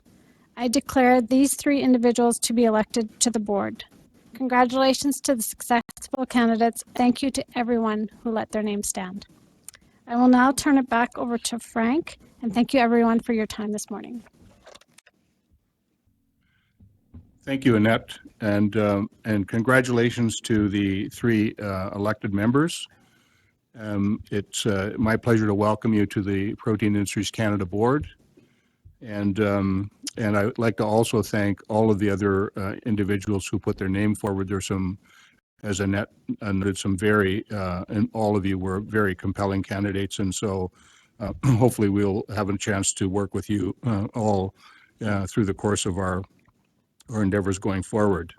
Speaker 5: I declare these 3 individuals to be elected to the board. Congratulations to the successful candidates. Thank you to everyone who let their name stand. I will now turn it back over to Frank, and thank you everyone for your time this morning.
Speaker 3: Thank you, Annette, and congratulations to the 3 elected members. It's my pleasure to welcome you to the Protein Industries Canada Board, and I'd like to also thank all of the other individuals who put their name forward. There's some, as Annette noted, some very, and all of you were very compelling candidates, and so hopefully we'll have a chance to work with you all through the course of our endeavors going forward.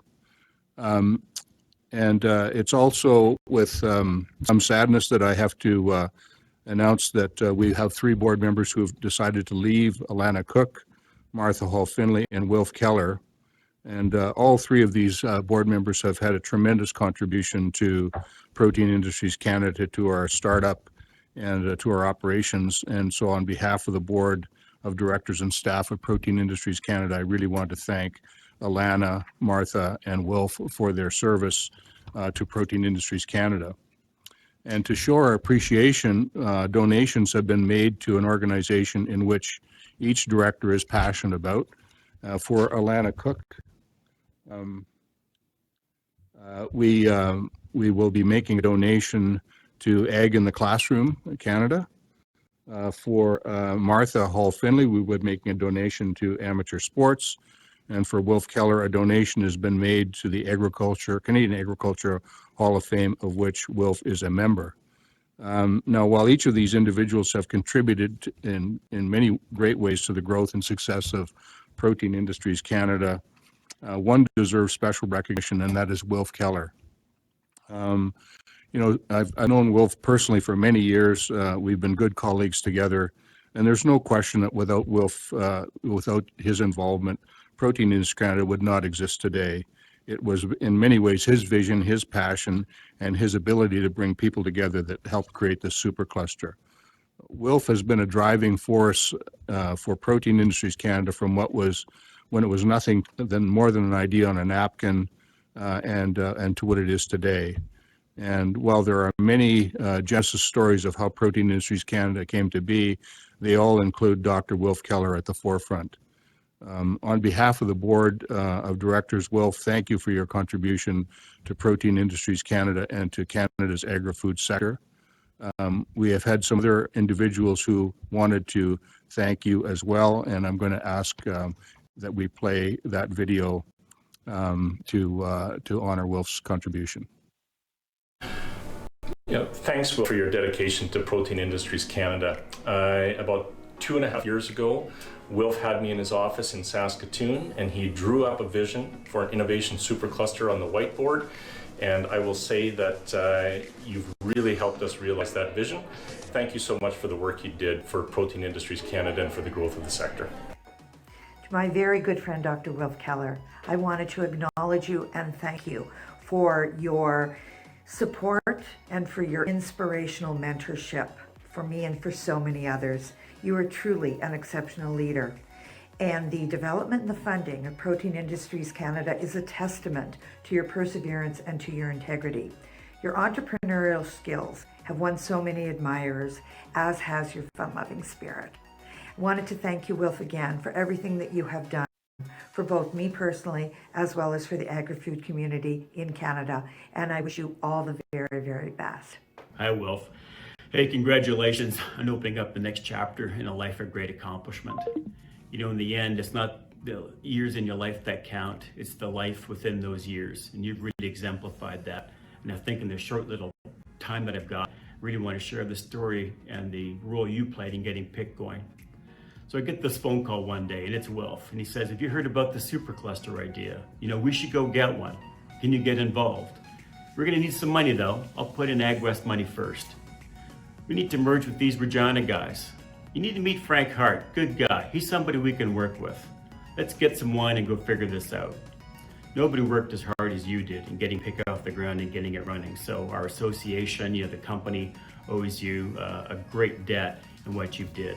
Speaker 3: It's also with some sadness that I have to announce that we have 3 board members who have decided to leave: Alana Cook, Martha Hall Finley, and Wilf Keller. And all 3 of these board members have had a tremendous contribution to Protein Industries Canada, to our startup, and to our operations. And so on behalf of the Board of Directors and staff of Protein Industries Canada, I really want to thank Alana, Martha, and Wilf for their service to Protein Industries Canada. And to show our appreciation, donations have been made to an organization in which each director is passionate about. For Alana Cook, we will be making a donation to Ag in the Classroom Canada. For Martha Hall Finley, we would be making a donation to Amateur Sports. And for Wilf Keller, a donation has been made to the Canadian Agriculture Hall of Fame, of which Wilf is a member. Now, while each of these individuals have contributed in many great ways to the growth and success of Protein Industries Canada, one deserves special recognition, and that is Wilf Keller. I've known Wilf personally for many years. We've been good colleagues together, and there's no question that without Wilf, without his involvement, Protein Industries Canada would not exist today. It was in many ways his vision, his passion, and his ability to bring people together that helped create this supercluster. Wilf has been a driving force for Protein Industries Canada from when it was nothing more than an idea on a napkin, and to what it is today. And while there are many genesis stories of how Protein Industries Canada came to be, they all include Dr. Wilf Keller at the forefront. On behalf of the Board of Directors, Wilf, thank you for your contribution to Protein Industries Canada and to Canada's agri-food sector. We have had some other individuals who wanted to thank you as well, and I'm going to ask that we play that video to honor Wilf's contribution.
Speaker 1: Thanks, Will, for your dedication to Protein Industries Canada. About 2.5 years ago, Wilf had me in his office in Saskatoon, and he drew up a vision for an innovation supercluster on the whiteboard. And I will say that you've really helped us realize that vision. Thank you so much for the work you did for Protein Industries Canada and for the growth of the sector.
Speaker 7: To my very good friend, Dr. Wilf Keller, I wanted to acknowledge you and thank you for your support and for your inspirational mentorship for me and for so many others. You are truly an exceptional leader. And the development and the funding of Protein Industries Canada is a testament to your perseverance and to your integrity. Your entrepreneurial skills have won so many admirers, as has your fun-loving spirit. I wanted to thank you, Wilf, again for everything that you have done for both me personally as well as for the agri-food community in Canada. And I wish you all the very, very best.
Speaker 8: Hi, Wilf. Hey, congratulations on opening up the next chapter in a life of great accomplishment. You know, in the end, it's not the years in your life that count, it's the life within those years. And you've really exemplified that. And I think in the short little time that I've got, I really want to share the story and the role you played in getting PIC going. So I get this phone call one day, and it's Wilf, and he says, "Have you heard about the supercluster idea? You know, we should go get one. Can you get involved? We're gonna need some money though. I'll put in AgWest money first. We need to merge with these Regina guys. You need to meet Frank Hart, good guy. He's somebody we can work with. Let's get some wine and go figure this out." Nobody worked as hard as you did in getting PIC off the ground and getting it running. So our association, you know, the company owes you a great debt in what you did.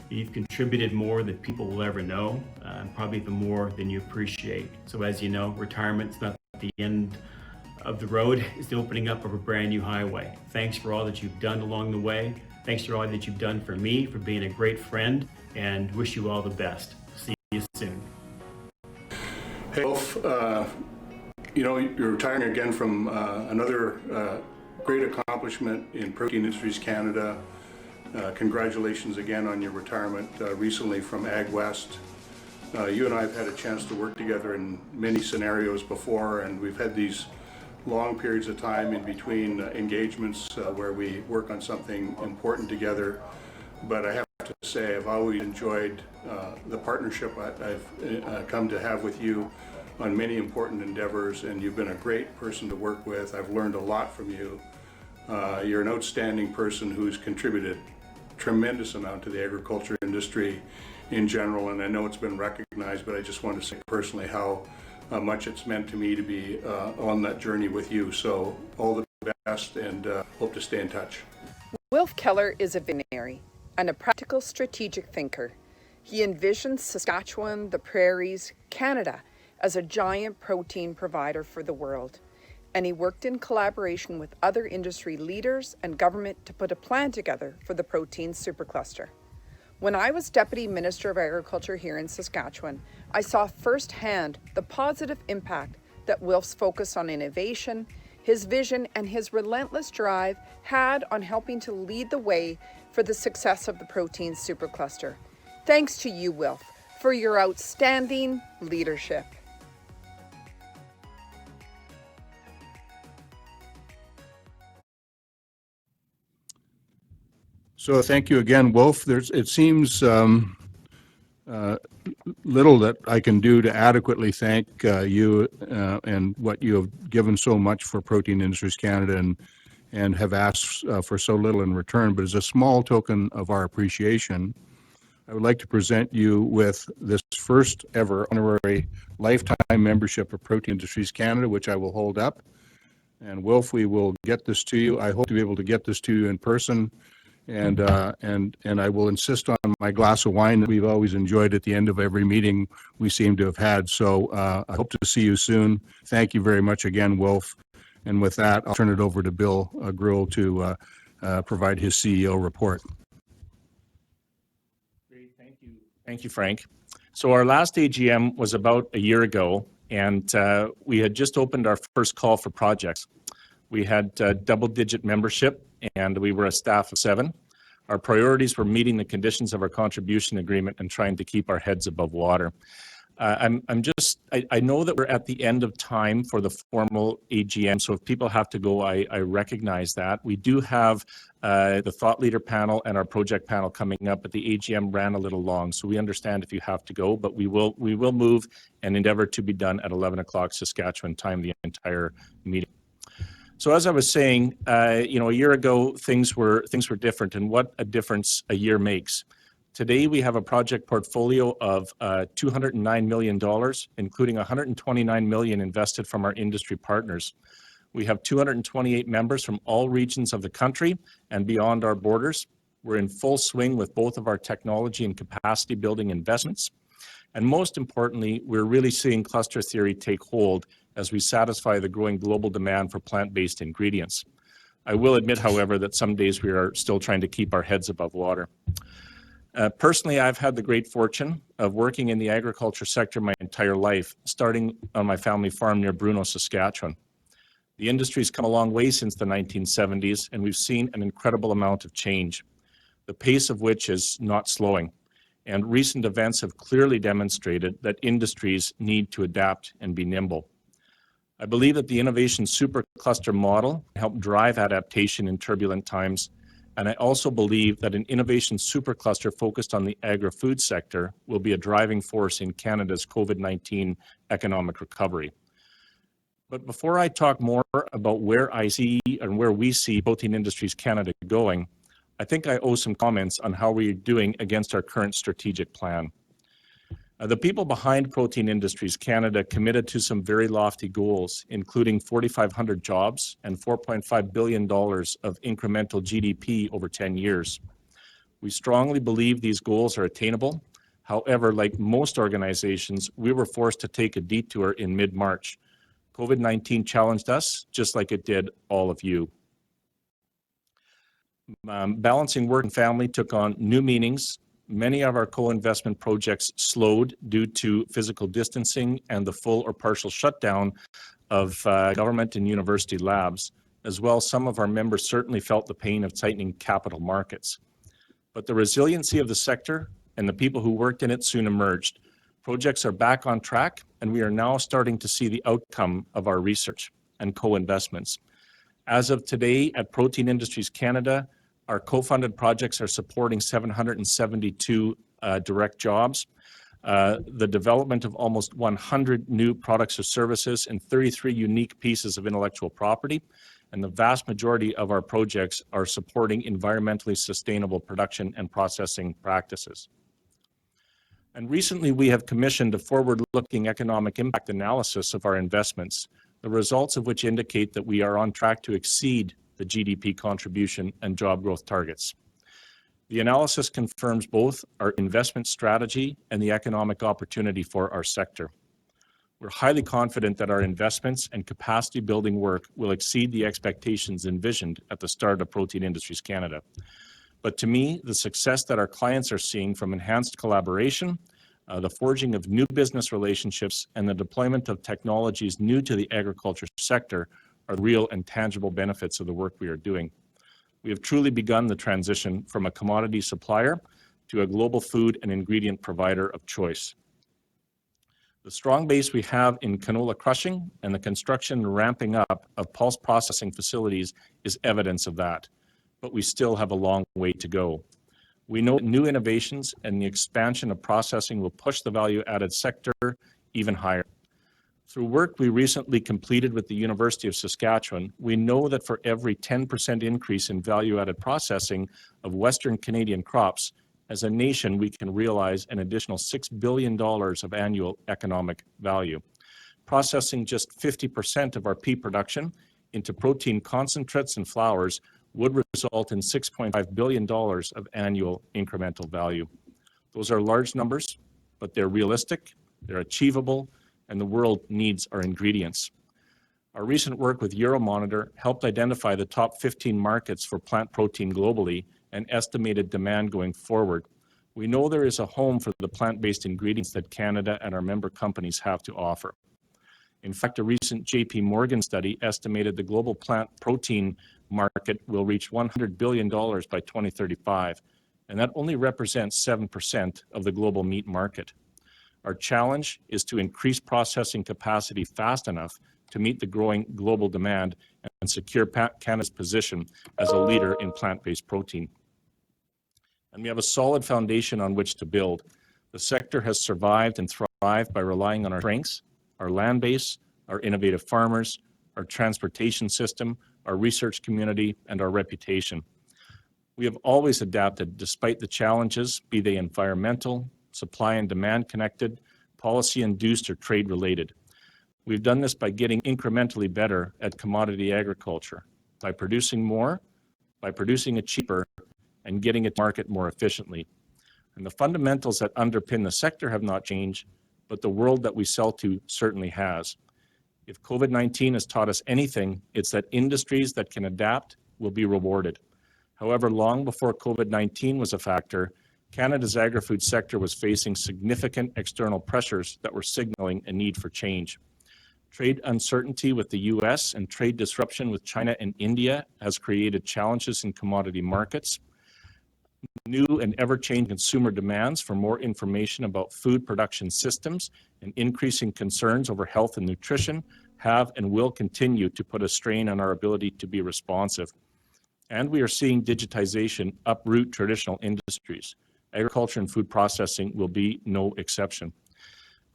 Speaker 8: You've contributed more than people will ever know, and probably even more than you appreciate. So as you know, retirement's not the end of the road, it's the opening up of a brand new highway. Thanks for all that you've done along the way. Thanks for all that you've done for me, for being a great friend, and wish you all the best. See you soon.
Speaker 3: Hey, Wolf, you know, you're retiring again from another great accomplishment in Protein Industries Canada. Congratulations again on your retirement recently from AgWest. You and I have had a chance to work together in many scenarios before, and we've had these long periods of time in between engagements where we work on something important together. But I have to say, I've always enjoyed the partnership I've come to have with you on many important endeavors, and you've been a great person to work with. I've learned a lot from you. You're an outstanding person who's contributed tremendous amount to the agriculture industry in general, and I know it's been recognized, but I just want to say personally how much it's meant to me to be on that journey with you. So all the best, and hope to stay in touch.
Speaker 9: Wilf Keller is a visionary and a practical strategic thinker. He envisions Saskatchewan, the prairies, Canada as a giant protein provider for the world. And he worked in collaboration with other industry leaders and government to put a plan together for the protein supercluster. When I was Deputy Minister of Agriculture here in Saskatchewan, I saw firsthand the positive impact that Wilf's focus on innovation, his vision, and his relentless drive had on helping to lead the way for the success of the protein supercluster. Thanks to you, Wilf, for your outstanding leadership.
Speaker 3: So thank you again, Wolf. It seems little that I can do to adequately thank you and what you have given so much for Protein Industries Canada and have asked for so little in return. But as a small token of our appreciation, I would like to present you with this first ever honorary lifetime membership of Protein Industries Canada, which I will hold up. And Wolf, we will get this to you. I hope to be able to get this to you in person. And I will insist on my glass of wine that we've always enjoyed at the end of every meeting we seem to have had. So I hope to see you soon. Thank you very much again, Wolf. And with that, I'll turn it over to Bill Greuel to provide his CEO report.
Speaker 1: Great, thank you. Thank you, Frank. So our last AGM was about a year ago, and we had just opened our first call for projects. We had double-digit membership, and we were a staff of 7. Our priorities were meeting the conditions of our contribution agreement and trying to keep our heads above water. I know that we're at the end of time for the formal AGM, so if people have to go, I recognize that. We do have the thought leader panel and our project panel coming up, but the AGM ran a little long, so we understand if you have to go, but we will move and endeavor to be done at 11 o'clock Saskatchewan time, the entire meeting. So as I was saying, a year ago, things were different, and what a difference a year makes. Today, we have a project portfolio of $209 million, including $129 million invested from our industry partners. We have 228 members from all regions of the country and beyond our borders. We're in full swing with both of our technology and capacity building investments. And most importantly, we're really seeing cluster theory take hold as we satisfy the growing global demand for plant-based ingredients. I will admit, however, that some days we are still trying to keep our heads above water. Personally, I've had the great fortune of working in the agriculture sector my entire life, starting on my family farm near Bruno, Saskatchewan. The industry's come a long way since the 1970s, and we've seen an incredible amount of change, the pace of which is not slowing. And recent events have clearly demonstrated that industries need to adapt and be nimble. I believe that the innovation supercluster model helped drive adaptation in turbulent times, and I also believe that an innovation supercluster focused on the agri-food sector will be a driving force in Canada's COVID-19 economic recovery. But before I talk more about where I see and where we see Protein Industries Canada going, I think I owe some comments on how we're doing against our current strategic plan. The people behind Protein Industries Canada committed to some very lofty goals, including 4,500 jobs and $4.5 billion of incremental GDP over 10 years. We strongly believe these goals are attainable. However, like most organizations, we were forced to take a detour in mid-March. COVID-19 challenged us, just like it did all of you. Balancing work and family took on new meanings. Many of our co-investment projects slowed due to physical distancing and the full or partial shutdown of government and university labs. As well, some of our members certainly felt the pain of tightening capital markets. But the resiliency of the sector and the people who worked in it soon emerged. Projects are back on track, and we are now starting to see the outcome of our research and co-investments. As of today, at Protein Industries Canada, our co-funded projects are supporting 772 direct jobs, the development of almost 100 new products or services, and 33 unique pieces of intellectual property. And the vast majority of our projects are supporting environmentally sustainable production and processing practices. And recently, we have commissioned a forward-looking economic impact analysis of our investments, the results of which indicate that we are on track to exceed the GDP contribution and job growth targets. The analysis confirms both our investment strategy and the economic opportunity for our sector. We're highly confident that our investments and capacity building work will exceed the expectations envisioned at the start of Protein Industries Canada. But to me, the success that our clients are seeing from enhanced collaboration, the forging of new business relationships, and the deployment of technologies new to the agriculture sector are real and tangible benefits of the work we are doing. We have truly begun the transition from a commodity supplier to a global food and ingredient provider of choice. The strong base we have in canola crushing and the construction and ramping up of pulse processing facilities is evidence of that, but we still have a long way to go. We know new innovations and the expansion of processing will push the value-added sector even higher. Through work we recently completed with the University of Saskatchewan, we know that for every 10% increase in value-added processing of Western Canadian crops, as a nation, we can realize an additional $6 billion of annual economic value. Processing just 50% of our pea production into protein concentrates and flours would result in $6.5 billion of annual incremental value. Those are large numbers, but they're realistic, they're achievable, and the world needs our ingredients. Our recent work with Euromonitor helped identify the top 15 markets for plant protein globally and estimated demand going forward. We know there is a home for the plant-based ingredients that Canada and our member companies have to offer. In fact, a recent JP Morgan study estimated the global plant protein market will reach $100 billion by 2035, and that only represents 7% of the global meat market. Our challenge is to increase processing capacity fast enough to meet the growing global demand and secure Canada's position as a leader in plant-based protein. And we have a solid foundation on which to build. The sector has survived and thrived by relying on our strengths, our land base, our innovative farmers, our transportation system, our research community, and our reputation. We have always adapted despite the challenges, be they environmental, supply and demand connected, policy induced, or trade related. We've done this by getting incrementally better at commodity agriculture, by producing more, by producing it cheaper, and getting it to market more efficiently. And the fundamentals that underpin the sector have not changed, but the world that we sell to certainly has. If COVID-19 has taught us anything, it's that industries that can adapt will be rewarded. However, long before COVID-19 was a factor, Canada's agri-food sector was facing significant external pressures that were signaling a need for change. Trade uncertainty with the US and trade disruption with China and India has created challenges in commodity markets. New and ever-changing consumer demands for more information about food production systems and increasing concerns over health and nutrition have and will continue to put a strain on our ability to be responsive. And we are seeing digitization uproot traditional industries. Agriculture and food processing will be no exception.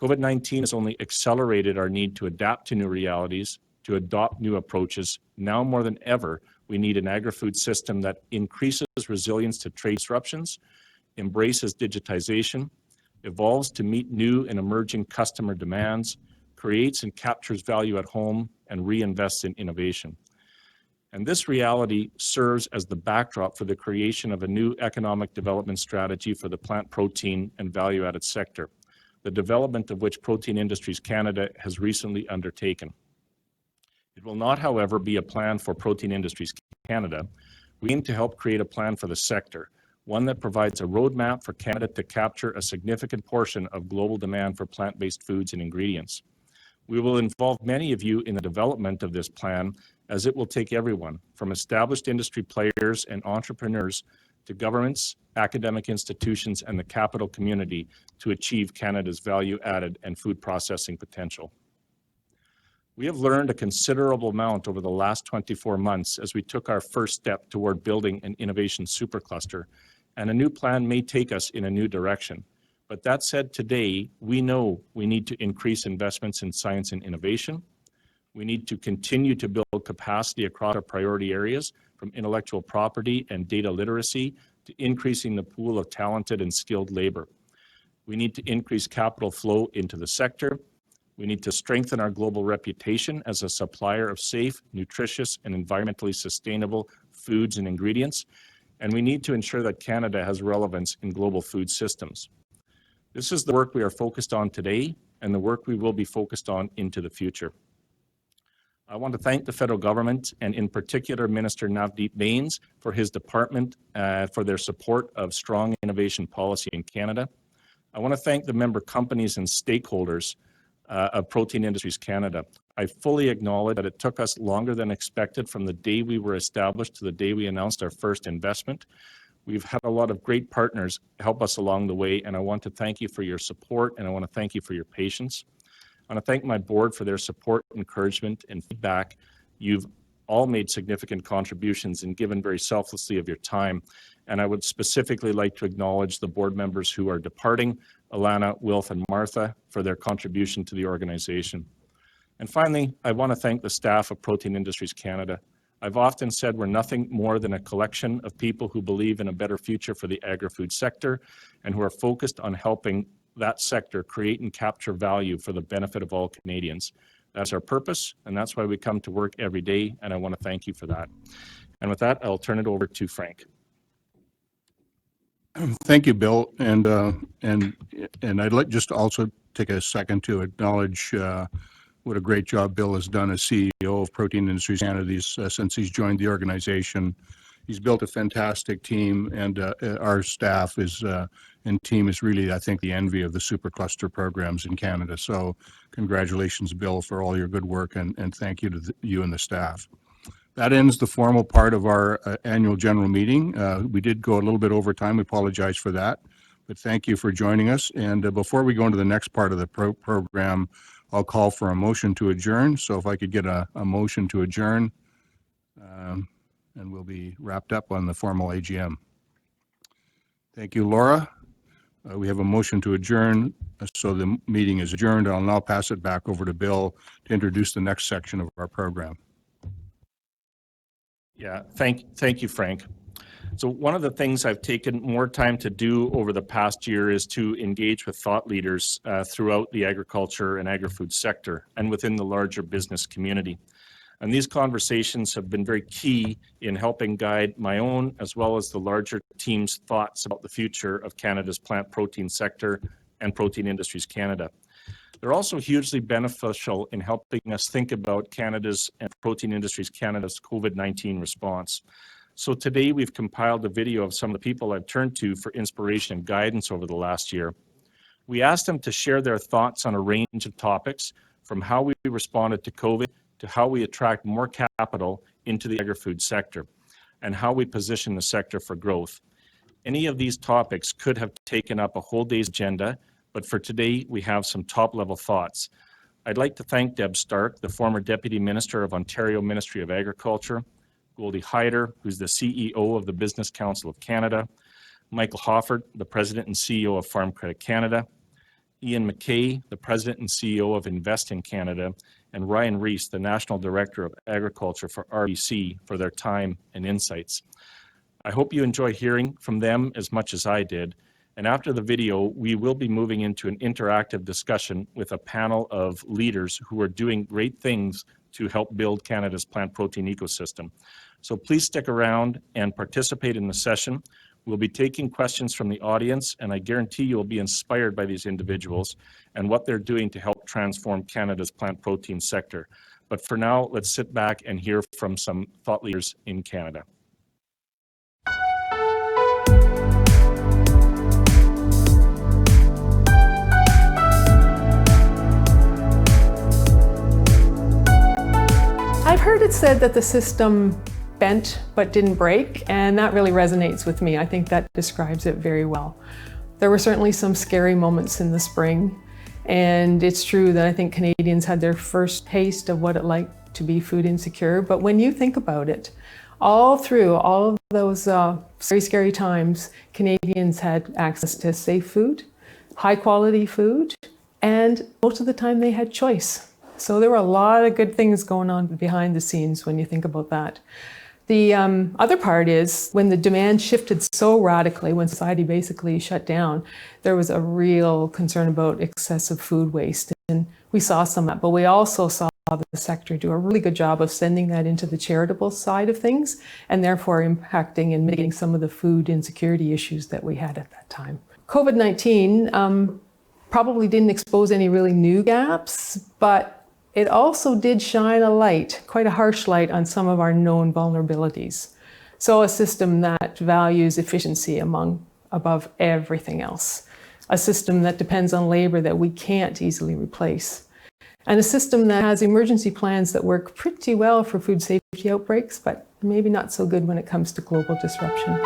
Speaker 1: COVID-19 has only accelerated our need to adapt to new realities, to adopt new approaches. Now more than ever, we need an agri-food system that increases resilience to trade disruptions, embraces digitization, evolves to meet new and emerging customer demands, creates and captures value at home, and reinvests in innovation. And this reality serves as the backdrop for the creation of a new economic development strategy for the plant protein and value-added sector, the development of which Protein Industries Canada has recently undertaken. It will not, however, be a plan for Protein Industries Canada. We aim to help create a plan for the sector, one that provides a roadmap for Canada to capture a significant portion of global demand for plant-based foods and ingredients. We will involve many of you in the development of this plan, as it will take everyone, from established industry players and entrepreneurs to governments, academic institutions, and the capital community to achieve Canada's value-added and food processing potential. We have learned a considerable amount over the last 24 months as we took our first step toward building an innovation supercluster, and a new plan may take us in a new direction. But that said, today, we know we need to increase investments in science and innovation. We need to continue to build capacity across our priority areas, from intellectual property and data literacy to increasing the pool of talented and skilled labor. We need to increase capital flow into the sector. We need to strengthen our global reputation as a supplier of safe, nutritious, and environmentally sustainable foods and ingredients. And we need to ensure that Canada has relevance in global food systems. This is the work we are focused on today and the work we will be focused on into the future. I want to thank the federal government and in particular Minister Navdeep Bains for his department for their support of strong innovation policy in Canada. I want to thank the member companies and stakeholders of Protein Industries Canada. I fully acknowledge that it took us longer than expected from the day we were established to the day we announced our first investment. We've had a lot of great partners help us along the way, and I want to thank you for your support, and I want to thank you for your patience. I want to thank my board for their support, encouragement, and feedback. You've all made significant contributions and given very selflessly of your time. And I would specifically like to acknowledge the board members who are departing, Alana, Wilf, and Martha, for their contribution to the organization. And finally, I want to thank the staff of Protein Industries Canada. I've often said we're nothing more than a collection of people who believe in a better future for the agri-food sector and who are focused on helping that sector create and capture value for the benefit of all Canadians. That's our purpose, and that's why we come to work every day, and I want to thank you for that. And with that, I'll turn it over to Frank.
Speaker 3: Thank you, Bill. And I'd like just to also take a second to acknowledge what a great job Bill has done as CEO of Protein Industries Canada since he's joined the organization. He's built a fantastic team, and our staff and team is really, I think, the envy of the supercluster programs in Canada. So congratulations, Bill, for all your good work, and thank you to you and the staff. That ends the formal part of our annual general meeting. We did go a little bit over time. We apologize for that, but thank you for joining us. And before we go into the next part of the program, I'll call for a motion to adjourn. So if I could get a motion to adjourn, and we'll be wrapped up on the formal AGM. Thank you, Laura. We have a motion to adjourn, so the meeting is adjourned. I'll now pass it back over to Bill to introduce the next section of our program.
Speaker 1: Yeah, thank you, Frank. So one of the things I've taken more time to do over the past year is to engage with thought leaders throughout the agriculture and agri-food sector and within the larger business community. And these conversations have been very key in helping guide my own as well as the larger team's thoughts about the future of Canada's plant protein sector and Protein Industries Canada. They're also hugely beneficial in helping us think about Canada's and Protein Industries Canada's COVID-19 response. So today we've compiled a video of some of the people I've turned to for inspiration and guidance over the last year. We asked them to share their thoughts on a range of topics, from how we responded to COVID to how we attract more capital into the agri-food sector and how we position the sector for growth. Any of these topics could have taken up a whole day's agenda, but for today, we have some top-level thoughts. I'd like to thank Deb Stark, the former Deputy Minister of Ontario Ministry of Agriculture, Goldie Hyder, who's the CEO of the Business Council of Canada, Michael Hoffert, the President and CEO of Farm Credit Canada, Ian McKay, the President and CEO of Invest in Canada, and Ryan Rees, the National Director of Agriculture for RBC, for their time and insights. I hope you enjoy hearing from them as much as I did. And after the video, we will be moving into an interactive discussion with a panel of leaders who are doing great things to help build Canada's plant protein ecosystem. So please stick around and participate in the session. We'll be taking questions from the audience, and I guarantee you'll be inspired by these individuals and what they're doing to help transform Canada's plant protein sector. But for now, let's sit back and hear from some thought leaders in Canada.
Speaker 10: I've heard it said that the system bent but didn't break, and that really resonates with me. I think that describes it very well. There were certainly some scary moments in the spring, and it's true that I think Canadians had their first taste of what it like to be food insecure. But when you think about it, all through all of those very scary times, Canadians had access to safe food, high quality food, and most of the time they had choice. So there were a lot of good things going on behind the scenes when you think about that. The other part is when the demand shifted so radically, when society basically shut down, there was a real concern about excessive food waste. And we saw some of that, but we also saw the sector do a really good job of sending that into the charitable side of things, and therefore impacting and mitigating some of the food insecurity issues that we had at that time. COVID-19 probably didn't expose any really new gaps, but it also did shine a light, quite a harsh light, on some of our known vulnerabilities. So a system that values efficiency above everything else. A system that depends on labor that we can't easily replace. And a system that has emergency plans that work pretty well for food safety outbreaks, but maybe not so good when it comes to global disruption.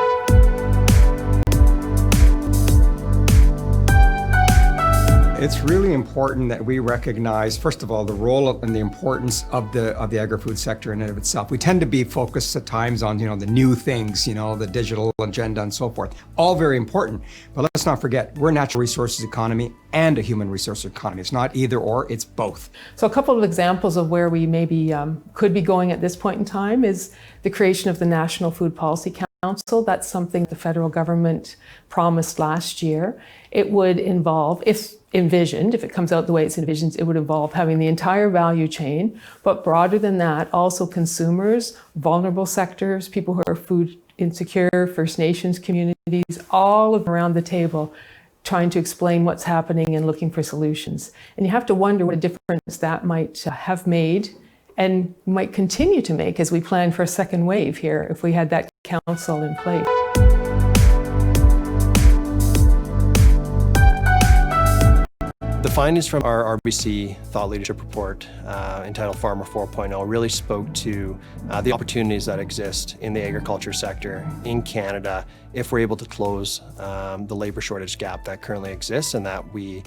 Speaker 11: It's really important that we recognize, first of all, the role and the importance of the agri-food sector in and of itself. We tend to be focused at times on, the new things, the digital agenda and so forth. All very important, but let's not forget, we're a natural resources economy and a human resource economy. It's not either or, it's both.
Speaker 10: So a couple of examples of where we maybe could be going at this point in time is the creation of the National Food Policy Council. That's something the federal government promised last year. It would involve, if it comes out the way it's envisioned, it would involve having the entire value chain, but broader than that, also consumers, vulnerable sectors, people who are food insecure, First Nations communities, all around the table trying to explain what's happening and looking for solutions. And you have to wonder what a difference that might have made and might continue to make as we plan for a second wave here if we had that council in place.
Speaker 12: The findings from our RBC Thought Leadership Report entitled Farmer 4.0 really spoke to the opportunities that exist in the agriculture sector in Canada if we're able to close the labor shortage gap that currently exists and that we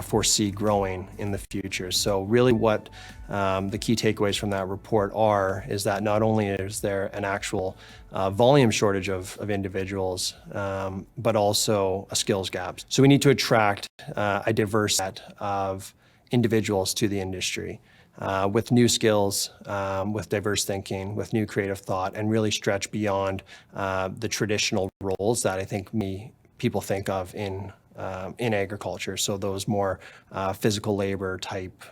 Speaker 12: foresee growing in the future. So really what the key takeaways from that report is that not only is there an actual volume shortage of individuals, but also a skills gap. So we need to attract a diverse set of individuals to the industry with new skills, with diverse thinking, with new creative thought, and really stretch beyond the traditional roles that I think people think of in agriculture. So those more physical labor type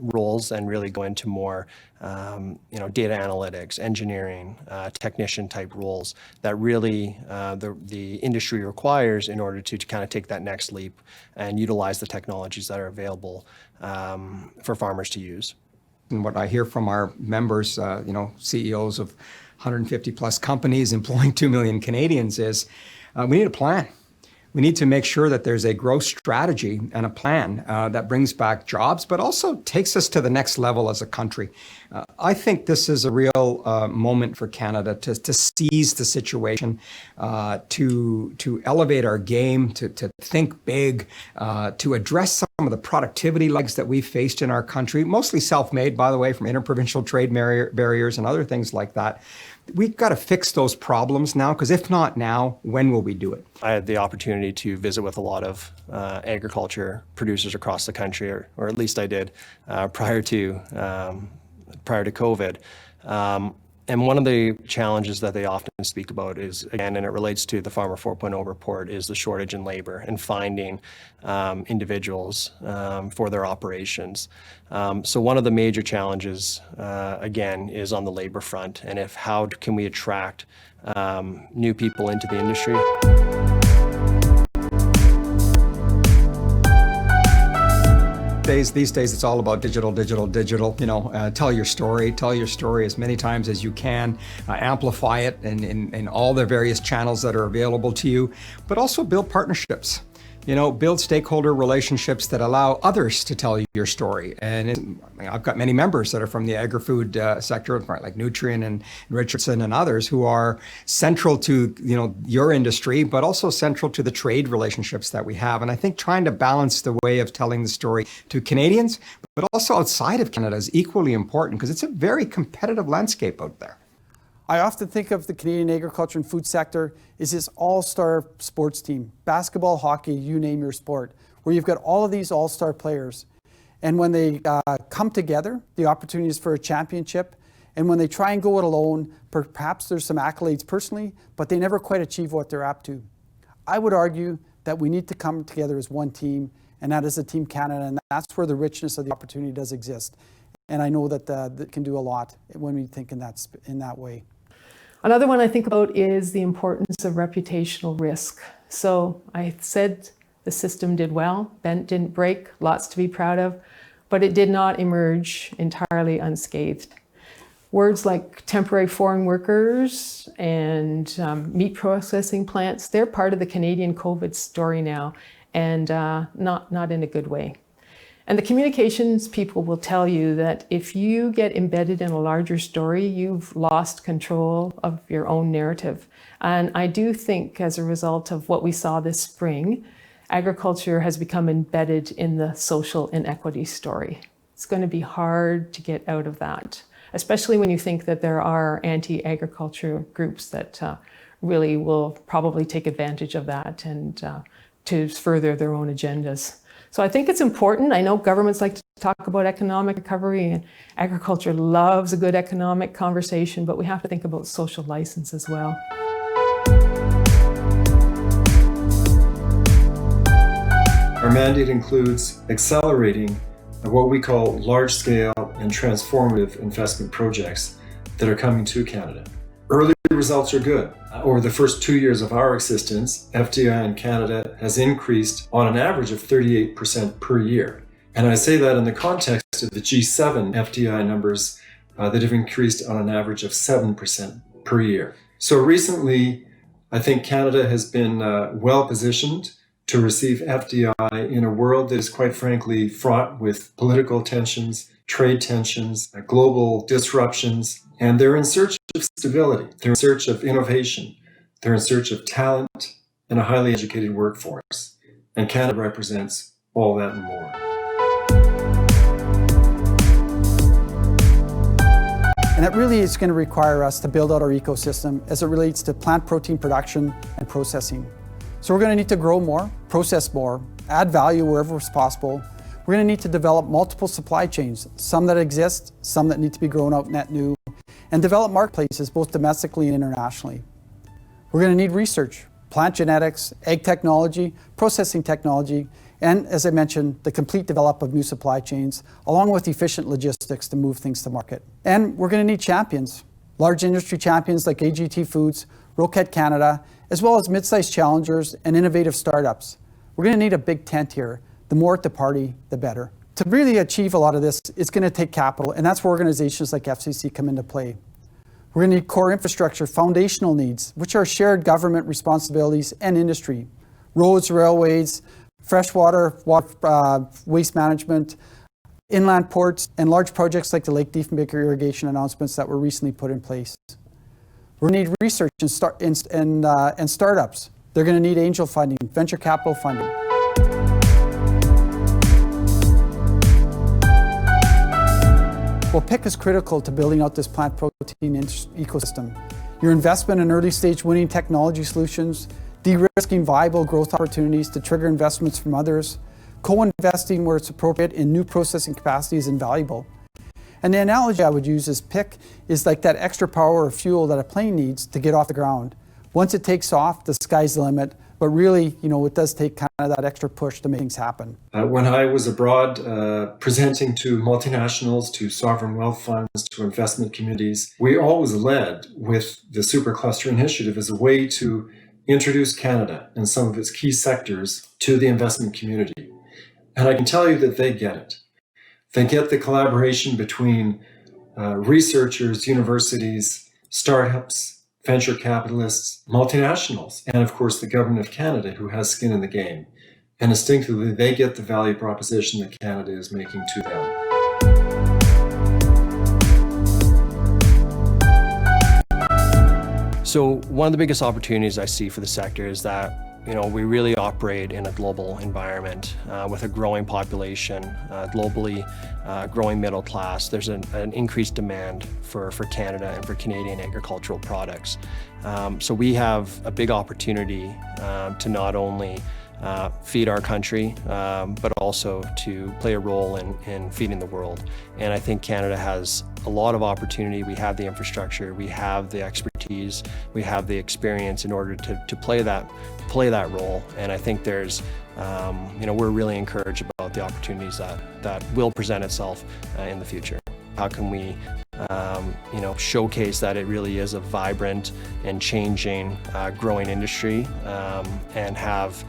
Speaker 12: roles, and really go into more data analytics, engineering, technician type roles that really the industry requires in order to kind of take that next leap and utilize the technologies that are available for farmers to use.
Speaker 11: And what I hear from our members, CEOs of 150 plus companies employing 2 million Canadians is we need a plan. We need to make sure that there's a growth strategy and a plan that brings back jobs, but also takes us to the next level as a country. I think this is a real moment for Canada to seize the situation, to elevate our game, to think big, to address some of the productivity lags that we've faced in our country, mostly self-made, by the way, from interprovincial trade barriers and other things like that. We've got to fix those problems now, because if not now, when will we do it?
Speaker 12: I had the opportunity to visit with a lot of agriculture producers across the country, or at least I did prior to COVID. And one of the challenges that they often speak about is, again, and it relates to the Farmer 4.0 report, is the shortage in labor and finding individuals for their operations. So one of the major challenges, again, is on the labor front, and how can we attract new people into the industry.
Speaker 11: These days, it's all about digital. Tell your story as many times as you can, amplify it in all the various channels that are available to you, but also build partnerships. Build stakeholder relationships that allow others to tell your story. And I've got many members that are from the agri-food sector, like Nutrien and Richardson and others, who are central to your industry, but also central to the trade relationships that we have. And I think trying to balance the way of telling the story to Canadians, but also outside of Canada, is equally important, because it's a very competitive landscape out there.
Speaker 13: I often think of the Canadian agriculture and food sector as this all-star sports team, basketball, hockey, you name your sport, where you've got all of these all-star players. And when they come together, the opportunity is for a championship. And when they try and go it alone, perhaps there's some accolades personally, but they never quite achieve what they're up to. I would argue that we need to come together as one team, and that is the Team Canada, and that's where the richness of the opportunity does exist. And I know that that can do a lot when we think in that way.
Speaker 10: Another one I think about is the importance of reputational risk. So I said the system did well, bent didn't break, lots to be proud of, but it did not emerge entirely unscathed. Words like temporary foreign workers and meat processing plants, they're part of the Canadian COVID story now, and not in a good way. And the communications people will tell you that if you get embedded in a larger story, you've lost control of your own narrative. And I do think, as a result of what we saw this spring, agriculture has become embedded in the social inequity story. It's going to be hard to get out of that, especially when you think that there are anti-agriculture groups that really will probably take advantage of that and to further their own agendas. So I think it's important. I know governments like to talk about economic recovery, and agriculture loves a good economic conversation, but we have to think about social license as well.
Speaker 14: Our mandate includes accelerating what we call large-scale and transformative investment projects that are coming to Canada. Early results are good. Over the first 2 years of our existence, FDI in Canada has increased on an average of 38% per year. And I say that in the context of the G7 FDI numbers that have increased on an average of 7% per year. So recently, I think Canada has been well positioned to receive FDI in a world that is quite frankly fraught with political tensions, trade tensions, global disruptions, and they're in search of stability. They're in search of innovation. They're in search of talent and a highly educated workforce. And Canada represents all that and more.
Speaker 13: And that really is going to require us to build out our ecosystem as it relates to plant protein production and processing. So we're going to need to grow more, process more, add value wherever it's possible. We're going to need to develop multiple supply chains, some that exist, some that need to be grown out net new, and develop marketplaces both domestically and internationally. We're going to need research, plant genetics, egg technology, processing technology, and as I mentioned, the complete development of new supply chains, along with efficient logistics to move things to market. And we're going to need champions, large industry champions like AGT Foods, Roquette Canada, as well as mid-sized challengers and innovative startups. We're going to need a big tent here. The more at the party, the better. To really achieve a lot of this, it's going to take capital, and that's where organizations like FCC come into play. We're We're going to need core infrastructure, foundational needs, which are shared government responsibilities and industry. Roads, railways, freshwater, waste management, inland ports, and large projects like the Lake Diefenbaker irrigation announcements that were recently put in place. We're going to need research and startups. They're going to need angel funding, venture capital funding. Well, PIC is critical to building out this plant protein ecosystem. Your investment in early stage winning technology solutions, de-risking viable growth opportunities to trigger investments from others, co-investing where it's appropriate in new processing capacity is invaluable. And the analogy I would use is PIC is like that extra power or fuel that a plane needs to get off the ground. Once it takes off, the sky's the limit, but really, it does take kind of that extra push to make things happen.
Speaker 14: When I was abroad presenting to multinationals, to sovereign wealth funds, to investment communities, we always led with the Supercluster Initiative as a way to introduce Canada and some of its key sectors to the investment community. And I can tell you that they get it. They get the collaboration between researchers, universities, startups, venture capitalists, multinationals, and of course the government of Canada, who has skin in the game. And instinctively, they get the value proposition that Canada is making to them.
Speaker 12: So one of the biggest opportunities I see for the sector is that we really operate in a global environment with a growing population, globally growing middle class. There's an increased demand for Canada and for Canadian agricultural products. So we have a big opportunity to not only feed our country, but also to play a role in feeding the world. And I think Canada has a lot of opportunity. We have the infrastructure, we have the expertise, we have the experience in order to play that role. And I think there's, we're really encouraged about the opportunities that will present itself in the future. How can we showcase that it really is a vibrant and changing, growing industry, and have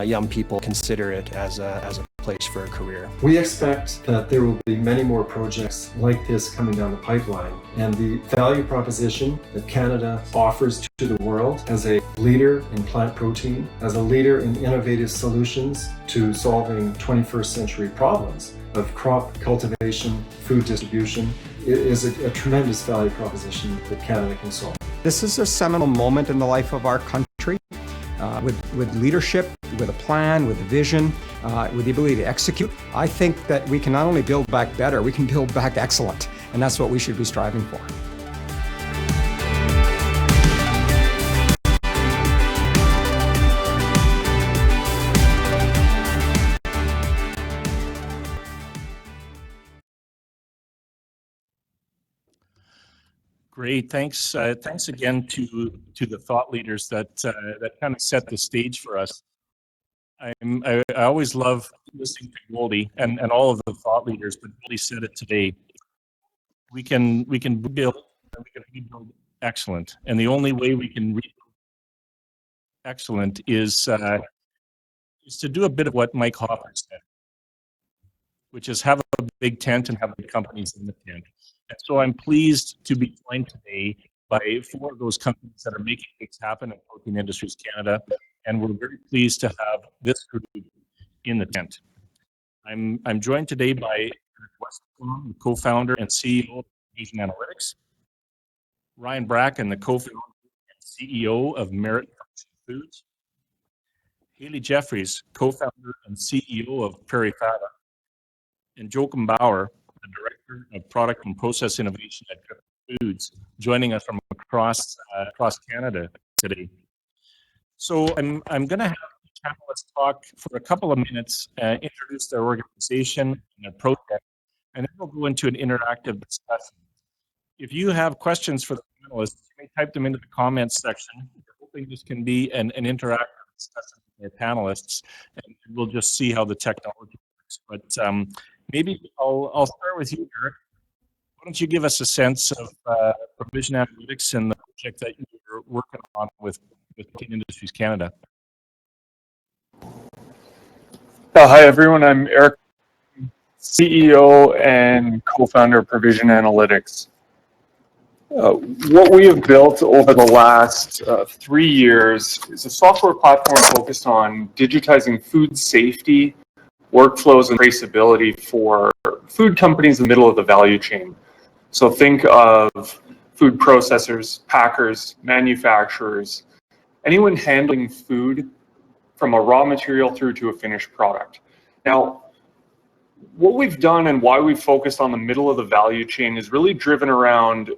Speaker 12: young people consider it as a place for a career.
Speaker 14: We expect that there will be many more projects like this coming down the pipeline, and the value proposition that Canada offers to the world as a leader in plant protein, as a leader in innovative solutions to solving 21st century problems of crop cultivation, food distribution, is a tremendous value proposition that Canada can solve.
Speaker 11: This is a seminal moment in the life of our country. With leadership, with a plan, with a vision, with the ability to execute, I think that we can not only build back better, we can build back excellent, and that's what we should be striving for.
Speaker 1: Great, thanks. Thanks again to the thought leaders that kind of set the stage for us. I always love listening to Goldie and all of the thought leaders, but Goldie said it today. We can build and we can rebuild excellent, and the only way we can rebuild excellent is to do a bit of what Mike Hopper said, which is have a big tent and have big companies in the tent. And so I'm pleased to be joined today by 4 of those companies that are making things happen in Protein Industries Canada, and we're very pleased to have this group in the tent. I'm joined today by Eric Westerblom, the co-founder and CEO of Asian Analytics, Ryan Bracken, the co-founder and CEO of Merit Foods, Haley Jeffries, co-founder and CEO of Prairie Fata, and Joachim Bauer, the Director of Product and Process Innovation at Drift Foods, joining us from across Canada today. So I'm going to have the panelists talk for a couple of minutes, introduce their organization and their project, and then we'll go into an interactive discussion. If you have questions for the panelists, you may type them into the comments section. We're hoping this can be an interactive discussion with our panelists, and we'll just see how the technology works. But maybe I'll start with you, Eric. Why don't you give us a sense of Provision Analytics and the project that you're working on with Protein Industries Canada?
Speaker 15: Hi, everyone. I'm Eric, CEO and co-founder of Provision Analytics. What we have built over the last 3 years is a software platform focused on digitizing food safety, workflows, and traceability for food companies in the middle of the value chain. So think of food processors, packers, manufacturers, anyone handling food from a raw material through to a finished product. Now, what we've done and why we've focused on the middle of the value chain is really driven around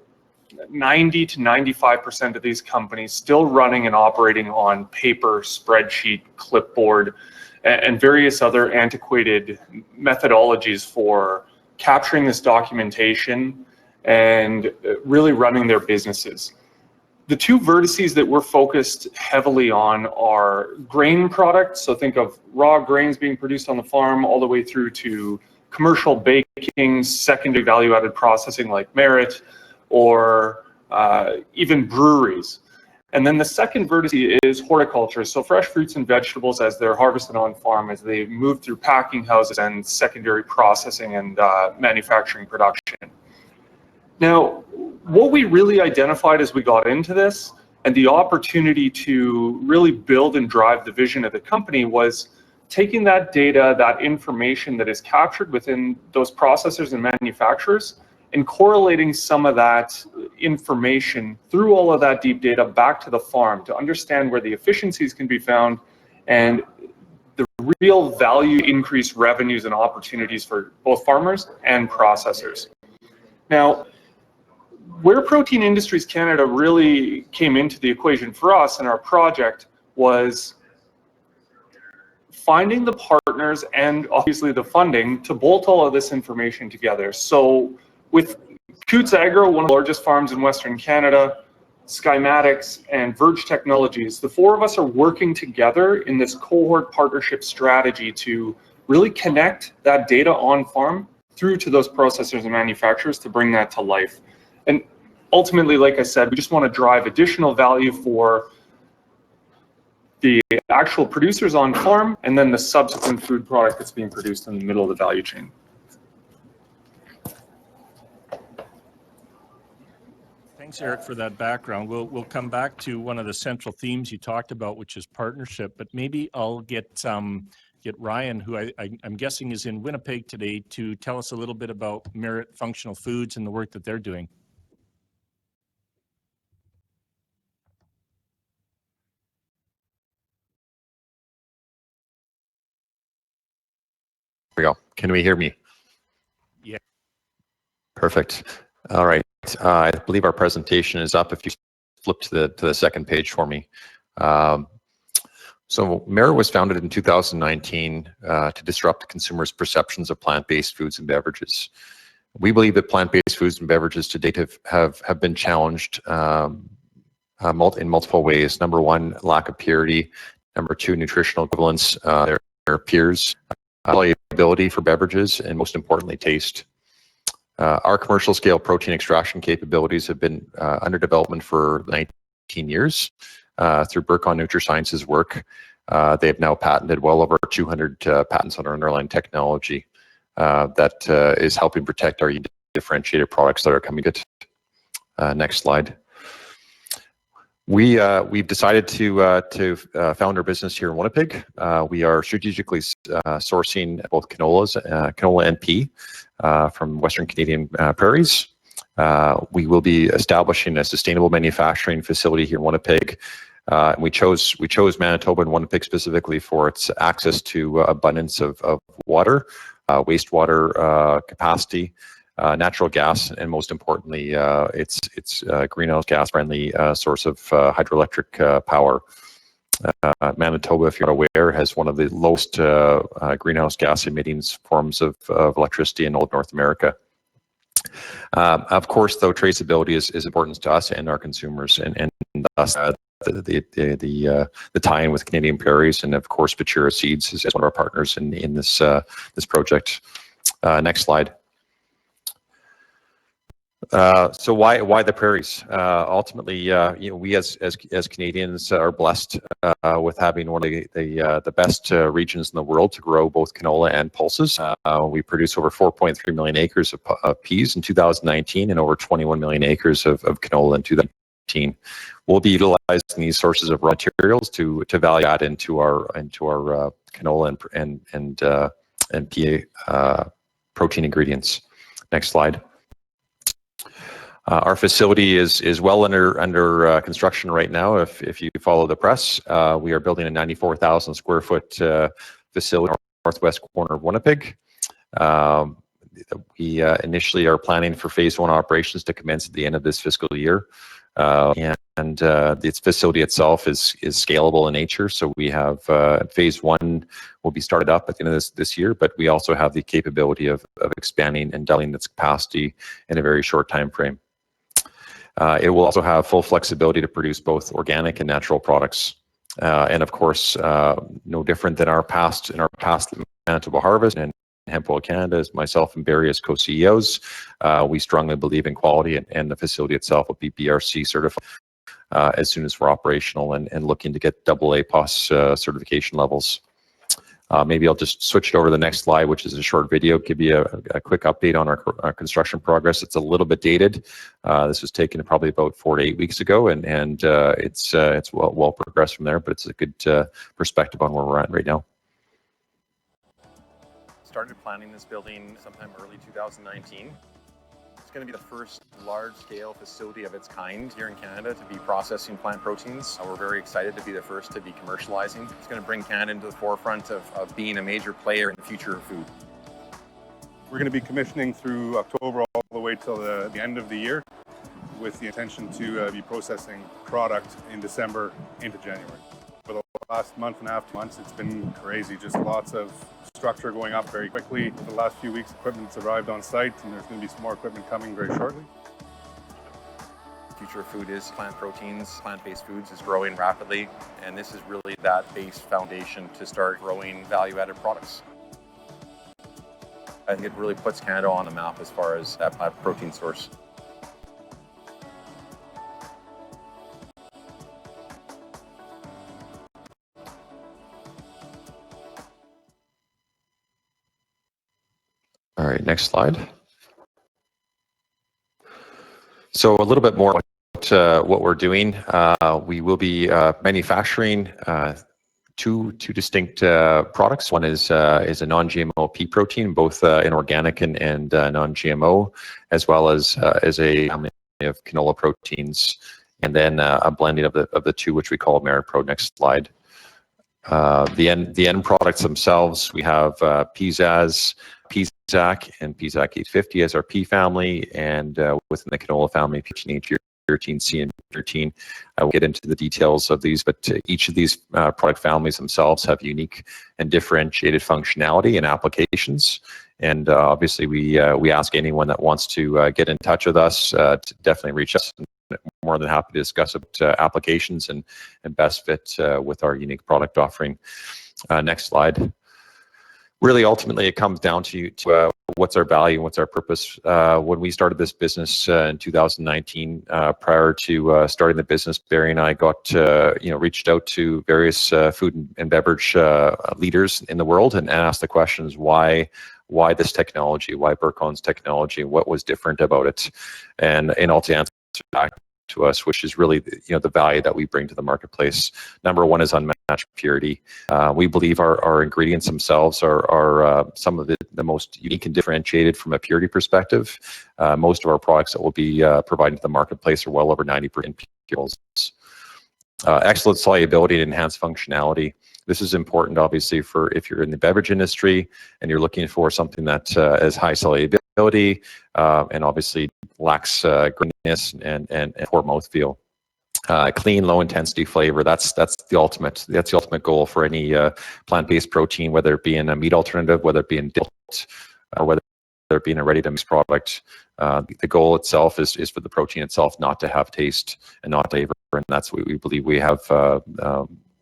Speaker 15: 90 to 95% of these companies still running and operating on paper, spreadsheet, clipboard, and various other antiquated methodologies for capturing this documentation and really running their businesses. The two vertices that we're focused heavily on are grain products. So think of raw grains being produced on the farm all the way through to commercial baking, secondary value-added processing like Merit, or even breweries. And then the second vertice is horticulture. So fresh fruits and vegetables as they're harvested on farm, as they move through packing houses and secondary processing and manufacturing production. Now, what we really identified as we got into this and the opportunity to really build and drive the vision of the company was taking that data, that information that is captured within those processors and manufacturers, and correlating some of that information through all of that deep data back to the farm to understand where the efficiencies can be found and the real value increase revenues and opportunities for both farmers and processors. Now, where Protein Industries Canada really came into the equation for us and our project was finding the partners and obviously the funding to bolt all of this information together. So with Coots Agro, one of the largest farms in Western Canada, Skymatics, and Verge Technologies, the four of us are working together in this cohort partnership strategy to really connect that data on farm through to those processors and manufacturers to bring that to life. And ultimately, like I said, we just want to drive additional value for the actual producers on farm and then the subsequent food product that's being produced in the middle of the value chain.
Speaker 1: Thanks, Eric, for that background. We'll come back to one of the central themes you talked about, which is partnership, but maybe I'll get Ryan, who I'm guessing is in Winnipeg today, to tell us a little bit about Merit Functional Foods and the work that they're doing.
Speaker 16: There we go. Can we hear me?
Speaker 1: Yeah.
Speaker 16: Perfect. All right. I believe our presentation is up. If you flip to the second page for me. So Merit was founded in 2019 to disrupt consumers' perceptions of plant-based foods and beverages. We believe that plant-based foods and beverages to date have been challenged in multiple ways. Number one, lack of purity. Number two, nutritional equivalence, their peers, ability for beverages, and most importantly, taste. Our commercial scale protein extraction capabilities have been under development for 19 years through Burcon NutraScience's work. They have now patented well over 200 patents on our underlying technology that is helping protect our differentiated products that are coming to. Next slide. We've decided to found our business here in Winnipeg. We are strategically sourcing both canola and pea from Western Canadian prairies. We will be establishing a sustainable manufacturing facility here in Winnipeg. We chose Manitoba and Winnipeg specifically for its access to abundance of water, wastewater capacity, natural gas, and most importantly, it's greenhouse gas friendly source of hydroelectric power. Manitoba, if you're not aware, has one of the lowest greenhouse gas emitting forms of electricity in all of North America. Of course, though, traceability is important to us and our consumers, and thus the tie-in with Canadian Prairies, and of course, Futura Seeds is one of our partners in this project. Next slide. So why the prairies? Ultimately, we as Canadians are blessed with having one of the best regions in the world to grow both canola and pulses. We produce over 4.3 million acres of peas in 2019 and over 21 million acres of canola in 2019. We'll be utilizing these sources of raw materials to value add into our canola and pea protein ingredients. Next slide. Our facility is well under construction right now. If you follow the press, we are building a 94,000 square foot facility in the northwest corner of Winnipeg. We initially are planning for phase 1 operations to commence at the end of this fiscal year. And this facility itself is scalable in nature. So we have phase 1 will be started up at the end of this year, but we also have the capability of expanding and doubling its capacity in a very short time frame. It will also have full flexibility to produce both organic and natural products. And of course, no different than our past Manitoba Harvest and Hemp Oil Canada, as myself and Barry as co-CEOs, we strongly believe in quality, and the facility itself will be BRC certified as soon as we're operational and looking to get AA+ certification levels. Maybe I'll just switch it over to the next slide, which is a short video, give you a quick update on our construction progress. It's a little bit dated. This was taken probably about 4 to 8 weeks ago, and it's well progressed from there, but it's a good perspective on where we're at right now. Started planning this building sometime early 2019. It's going to be the first large-scale facility of its kind here in Canada to be processing plant proteins. We're very excited to be the first to be commercializing. It's going to bring Canada into the forefront of being a major player in the future of food.
Speaker 17: We're going to be commissioning through October all the way till the end of the year, with the intention to be processing product in December into January. For the last month and a half, 2 months, it's been crazy. Just lots of structure going up very quickly. For the last few weeks, equipment's arrived on site, and there's going to be some more equipment coming very shortly.
Speaker 16: The future of food is plant proteins. Plant-based foods is growing rapidly, and this is really that base foundation to start growing value-added products. I think it really puts Canada on the map as far as that plant protein source. All right, next slide. So a little bit more about what we're doing. We will be manufacturing two distinct products. One is a non-GMO pea protein, both in organic and non-GMO, as well as a family of canola proteins, and then a blending of the two, which we call MeritPro. Next slide. The end products themselves, we have Peazazz, Peazac, and Peazac 850 as our pea family, and within the canola family, P18, P13C, and P13. I will get into the details of these, but each of these product families themselves have unique and differentiated functionality and applications. And obviously, we ask anyone that wants to get in touch with us to definitely reach us. More than happy to discuss applications and best fit with our unique product offering. Next slide. Really, ultimately, it comes down to what's our value and what's our purpose. When we started this business in 2019, prior to starting the business, Barry and I reached out to various food and beverage leaders in the world and asked the questions: why this technology? Why Burcon's technology? What was different about it? And all to answer back to us, which is really the value that we bring to the marketplace. Number one is unmatched purity. We believe our ingredients themselves are some of the most unique and differentiated from a purity perspective. Most of our products that we'll be providing to the marketplace are well over 90% pure. Excellent solubility and enhanced functionality. This is important, obviously, for if you're in the beverage industry and you're looking for something that has high solubility and obviously lacks grittiness and poor mouthfeel. Clean, low intensity flavor. That's the ultimate goal for any plant-based protein, whether it be in a meat alternative, whether it be in dilt, or whether it be in a ready-to-mix product. The goal itself is for the protein itself not to have taste and not flavor, and that's what we believe we have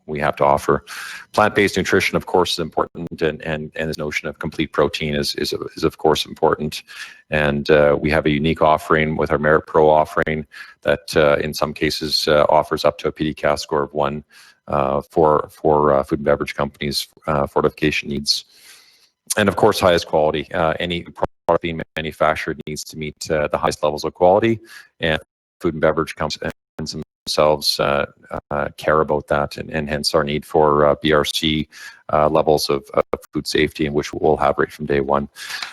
Speaker 16: we have to offer. Plant-based nutrition, of course, is important, and this notion of complete protein is of course important. And we have a unique offering with our Merit Pro offering that in some cases offers up to a PDCAAS score of 1 for food and beverage companies' fortification needs. And of course, highest quality. Any product being manufactured needs to meet the highest levels of quality, and food and beverage companies themselves care about that, and hence our need for BRC levels of food safety, and which we'll have right from day one.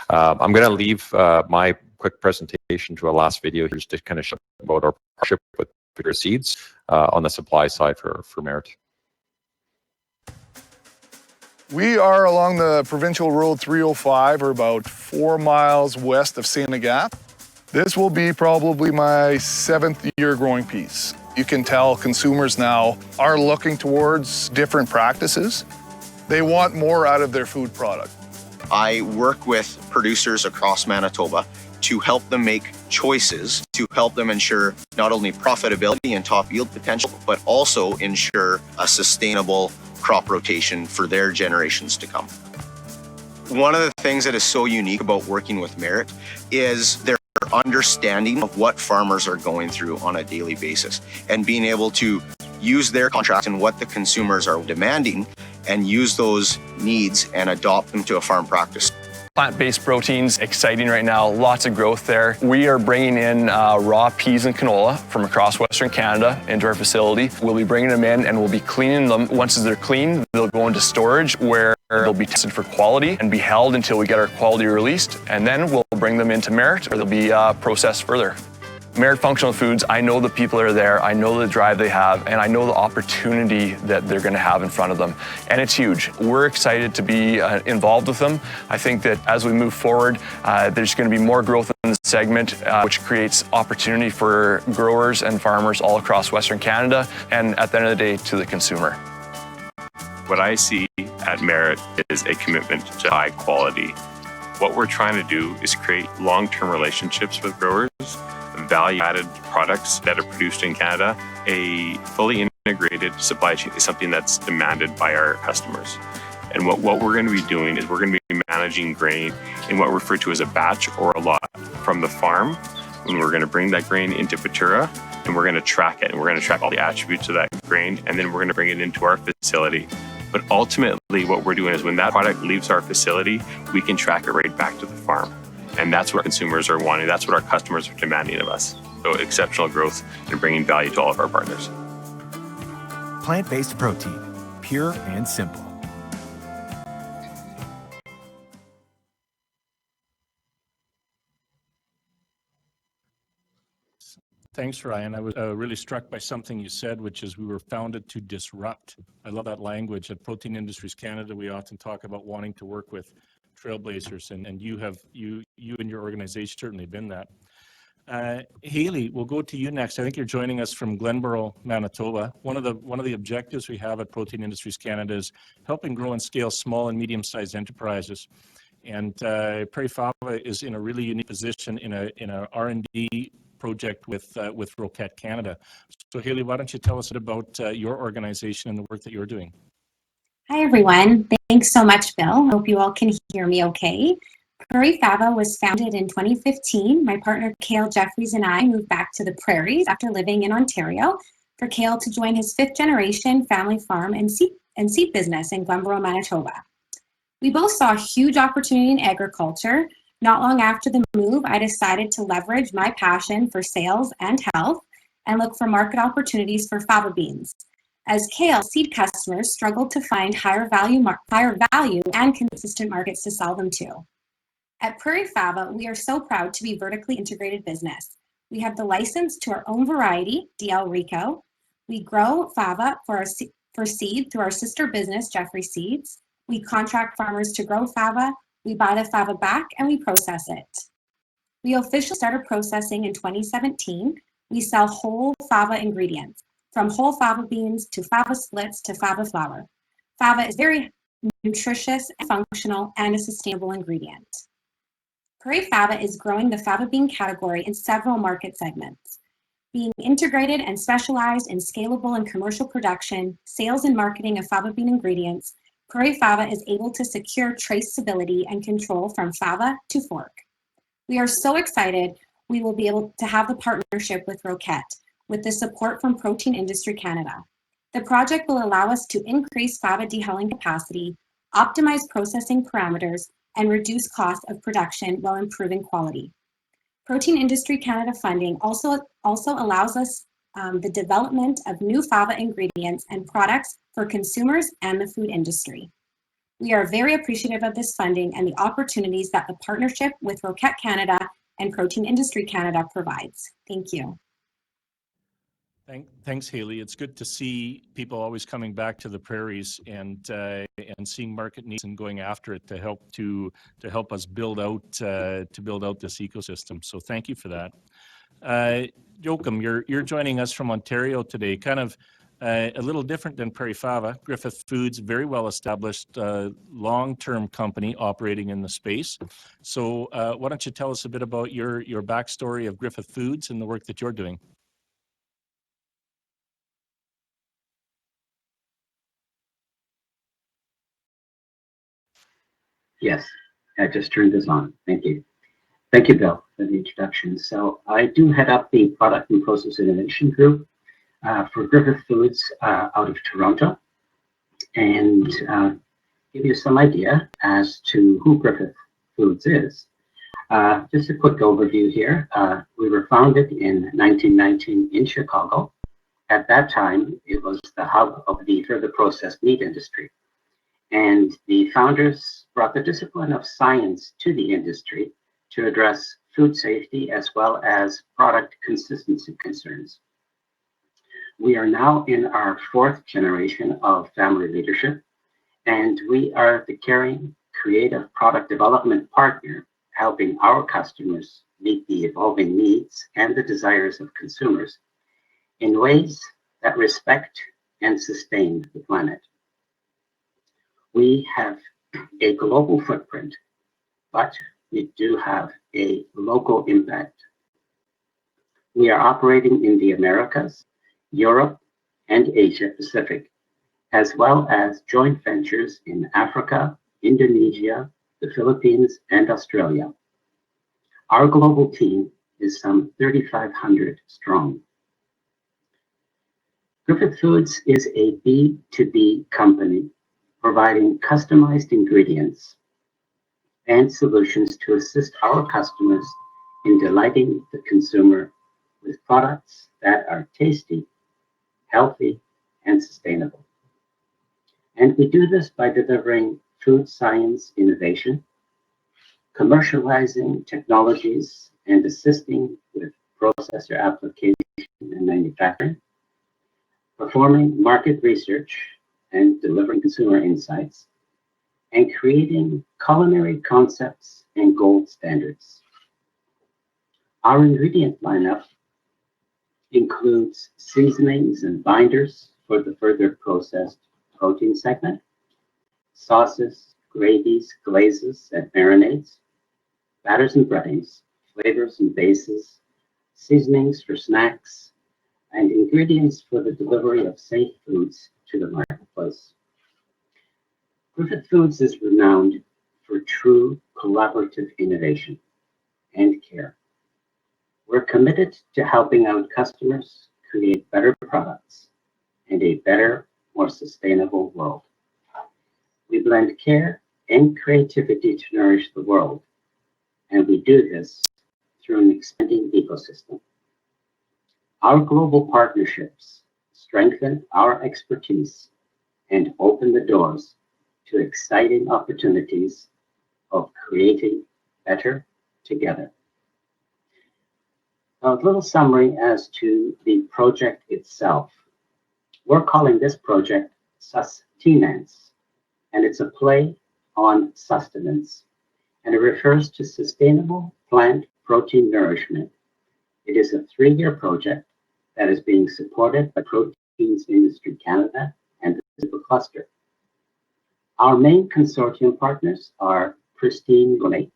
Speaker 16: I'm going to leave my quick presentation to a last video here just to kind of show about our partnership with Pure Seeds on the supply side for Merit.
Speaker 18: We are along the Provincial Road 305, or about 4 miles west of St. Agathe. This will be probably my 7th year growing peas. You can tell consumers now are looking towards different practices. They want more out of their food product.
Speaker 19: I work with producers across Manitoba to help them make choices, to help them ensure not only profitability and top yield potential, but also ensure a sustainable crop rotation for their generations to come. One of the things that is so unique about working with Merit is their understanding of what farmers are going through on a daily basis, and being able to use their contracts and what the consumers are demanding and use those needs and adopt them to a farm practice.
Speaker 20: Plant-based proteins, exciting right now, lots of growth there. We are bringing in raw peas and canola from across Western Canada into our facility. We'll be bringing them in and we'll be cleaning them. Once they're clean, they'll go into storage where they'll be tested for quality and be held until we get our quality released. And then we'll bring them into Merit, where they'll be processed further. Merit Functional Foods, I know the people are there, I know the drive they have, and I know the opportunity that they're going to have in front of them. And it's huge. We're excited to be involved with them. I think that as we move forward, there's going to be more growth in the segment, which creates opportunity for growers and farmers all across Western Canada, and at the end of the day, to the consumer.
Speaker 21: What I see at Merit is a commitment to high quality. What we're trying to do is create long-term relationships with growers, value-added products that are produced in Canada. A fully integrated supply chain is something that's demanded by our customers. And what we're going to be doing is we're going to be managing grain in what we refer to as a batch or a lot from the farm. And we're going to bring that grain into Futura, and we're going to track it, and we're going to track all the attributes of that grain, and then we're going to bring it into our facility. But ultimately, what we're doing is when that product leaves our facility, we can track it right back to the farm. And that's what consumers are wanting. That's what our customers are demanding of us. So exceptional growth and bringing value to all of our partners.
Speaker 22: Plant-based protein, pure and simple.
Speaker 1: Thanks, Ryan. I was really struck by something you said, which is we were founded to disrupt. I love that language. At Protein Industries Canada, we often talk about wanting to work with trailblazers, and you and your organization certainly been that. Haley, we'll go to you next. I think you're joining us from Glenboro, Manitoba. One of the objectives we have at Protein Industries Canada is helping grow and scale small and medium-sized enterprises. And Prairie Fava is in a really unique position in a R&D project with Roquette Canada. So Haley, why don't you tell us about your organization and the work that you're doing?
Speaker 23: Hi, everyone. Thanks so much, Bill. Hope you all can hear me okay. Prairie Fava was founded in 2015. My partner, Cale Jeffries, and I moved back to the prairies after living in Ontario for Cale to join his 5th generation family farm and seed business in Glenboro, Manitoba. We both saw a huge opportunity in agriculture. Not long after the move, I decided to leverage my passion for sales and health and look for market opportunities for fava beans, as Cale seed customers struggled to find higher value and consistent markets to sell them to. At Prairie Fava, we are so proud to be vertically integrated business. We have the license to our own variety, DL Rico. We grow fava for seed through our sister business, Jeffrey Seeds. We contract farmers to grow fava. We buy the fava back and we process it. We officially started processing in 2017. We sell whole fava ingredients, from whole fava beans to fava splits to fava flour. Fava is very nutritious and functional and a sustainable ingredient. Prairie Fava is growing the fava bean category in several market segments. Being integrated and specialized in scalable and commercial production, sales and marketing of fava bean ingredients, Prairie Fava is able to secure traceability and control from fava to fork. We are so excited we will be able to have the partnership with Roquette with the support from Protein Industry Canada. The project will allow us to increase fava dehulling capacity, optimize processing parameters, and reduce cost of production while improving quality. Protein Industry Canada funding also allows us the development of new fava ingredients and products for consumers and the food industry. We are very appreciative of this funding and the opportunities that the partnership with Roquette Canada and Protein Industry Canada provides. Thank you.
Speaker 1: Thanks, Haley. It's good to see people always coming back to the prairies and seeing market needs and going after it to help us build out this ecosystem. So thank you for that. Joachim, you're joining us from Ontario today. Kind of a little different than Prairie Fava. Griffith Foods, very well established, long-term company operating in the space. So why don't you tell us a bit about your backstory of Griffith Foods and the work that you're doing?
Speaker 2: Yes, I just turned this on. Thank you. Thank you, Bill, for the introduction. So I do head up the Product and Process Innovation Group for Griffith Foods out of Toronto, and give you some idea as to who Griffith Foods is. Just a quick overview here. We were founded in 1919 in Chicago. At that time, it was the hub of the further processed meat industry. And the founders brought the discipline of science to the industry to address food safety as well as product consistency concerns. We are now in our fourth generation of family leadership, and we are the caring, creative product development partner, helping our customers meet the evolving needs and the desires of consumers in ways that respect and sustain the planet. We have a global footprint, but we do have a local impact. We are operating in the Americas, Europe, and Asia Pacific, as well as joint ventures in Africa, Indonesia, the Philippines, and Australia. Our global team is some 3,500 strong. Griffith Foods is a B2B company providing customized ingredients and solutions to assist our customers in delighting the consumer with products that are tasty, healthy, and sustainable. And we do this by delivering food science innovation, commercializing technologies, and assisting with processor application and manufacturing, performing market research and delivering consumer insights, and creating culinary concepts and gold standards. Our ingredient lineup includes seasonings and binders for the further processed protein segment, sauces, gravies, glazes, and marinades, batters and breadings, flavors and bases, seasonings for snacks, and ingredients for the delivery of safe foods to the marketplace. Griffith Foods is renowned for true collaborative innovation and care. We're committed to helping out customers create better products and a better, more sustainable world. We blend care and creativity to nourish the world, and we do this through an expanding ecosystem. Our global partnerships strengthen our expertise and open the doors to exciting opportunities of creating better together. A little summary as to the project itself. We're calling this project Sustenance, and it's a play on sustenance, and it refers to sustainable plant protein nourishment. It is a 3-year project that is being supported by Protein Industry Canada and the Super Cluster. Our main consortium partners are Pristine Gourmet.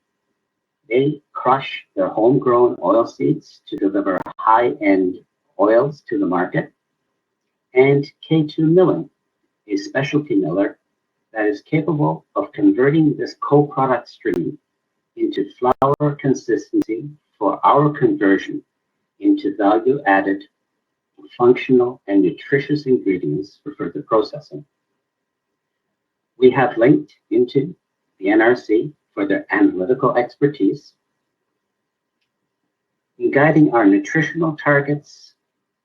Speaker 2: They crush their homegrown oil seeds to deliver high-end oils to the market, and K2 milling, a specialty miller that is capable of converting this co-product stream into flour consistency for our conversion into value-added, functional, and nutritious ingredients for further processing. We have linked into the NRC for their analytical expertise in guiding our nutritional targets,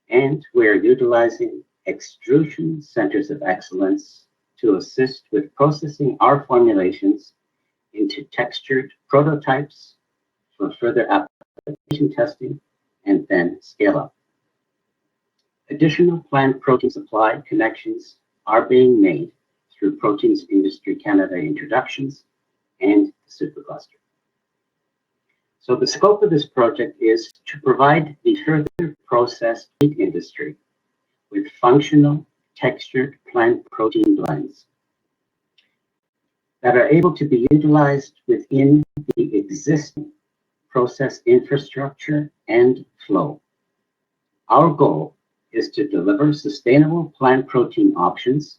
Speaker 2: and we are utilizing extrusion centers of excellence to assist with processing our formulations into textured prototypes for further application testing and then scale up. Additional plant protein supply connections are being made through Proteins Industry Canada introductions and Supercluster. So the scope of this project is to provide the further processed meat industry with functional textured plant protein blends that are able to be utilized within the existing process infrastructure and flow. Our goal is to deliver sustainable plant protein options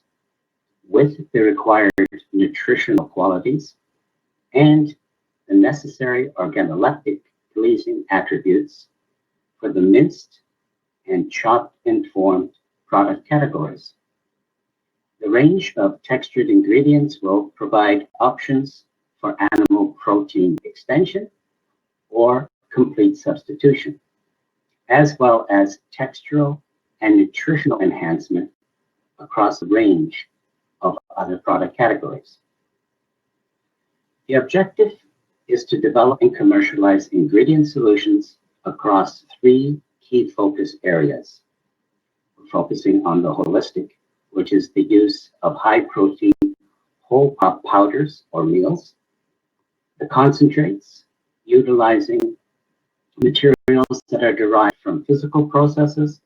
Speaker 2: with the required nutritional qualities and the necessary organoleptic pleasing attributes for the minced and chopped and formed product categories. The range of textured ingredients will provide options for animal protein extension or complete substitution, as well as textural and nutritional enhancement across a range of other product categories. The objective is to develop and commercialize ingredient solutions across 3 key focus areas. We're focusing on the holistic, which is the use of high protein whole crop powders or meals, the concentrates, utilizing materials that are derived from physical processes,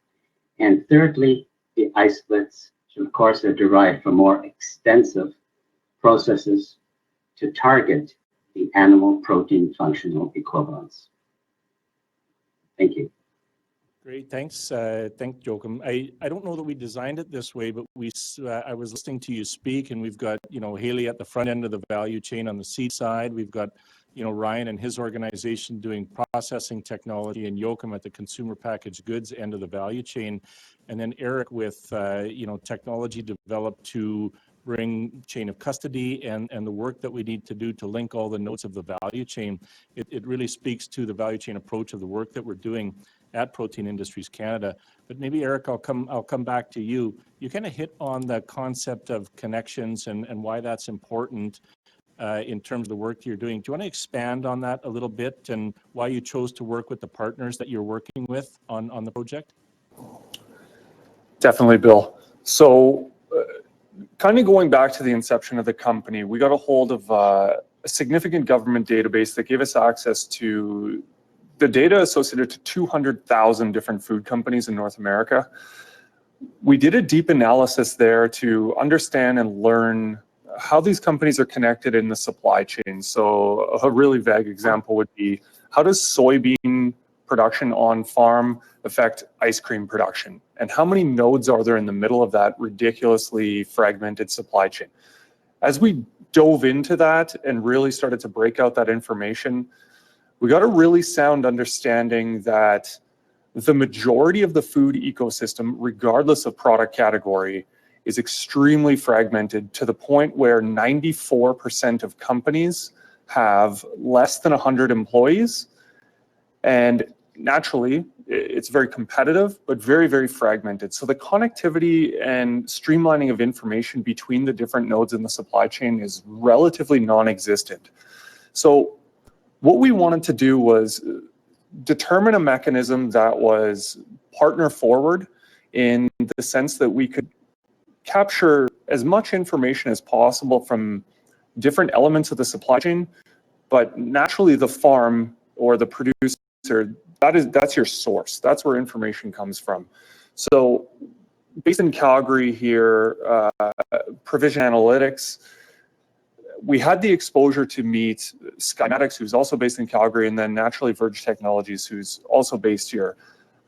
Speaker 2: and thirdly, the isolates, which of course are derived from more extensive processes to target the animal protein functional equivalents. Thank you.
Speaker 1: Great, thanks. Thank Joachim. I don't know that we designed it this way, but I was listening to you speak, and we've got Haley at the front end of the value chain on the seed side. We've got Ryan and his organization doing processing technology, and Joachim at the consumer packaged goods end of the value chain, and then Eric with technology developed to bring chain of custody and the work that we need to do to link all the nodes of the value chain. It really speaks to the value chain approach of the work that we're doing at Protein Industries Canada. But maybe Eric, I'll come back to you. You kind of hit on the concept of connections and why that's important in terms of the work you're doing. Do you want to expand on that a little bit and why you chose to work with the partners that you're working with on the project?
Speaker 15: Definitely, Bill. So kind of going back to the inception of the company, we got a hold of a significant government database that gave us access to the data associated to 200,000 different food companies in North America. We did a deep analysis there to understand and learn how these companies are connected in the supply chain. So a really vague example would be, how does soybean production on farm affect ice cream production? And how many nodes are there in the middle of that ridiculously fragmented supply chain? As we dove into that and really started to break out that information, we got a really sound understanding that the majority of the food ecosystem, regardless of product category, is extremely fragmented to the point where 94% of companies have less than 100 employees. And naturally, it's very competitive, but very, very fragmented. So the connectivity and streamlining of information between the different nodes in the supply chain is relatively non-existent. So what we wanted to do was determine a mechanism that was partner forward in the sense that we could capture as much information as possible from different elements of the supply chain, but naturally the farm or the producer, that's your source. That's where information comes from. So based in Calgary here, Provision Analytics, we had the exposure to meet Skymatics, who's also based in Calgary, and then naturally Verge Technologies, who's also based here.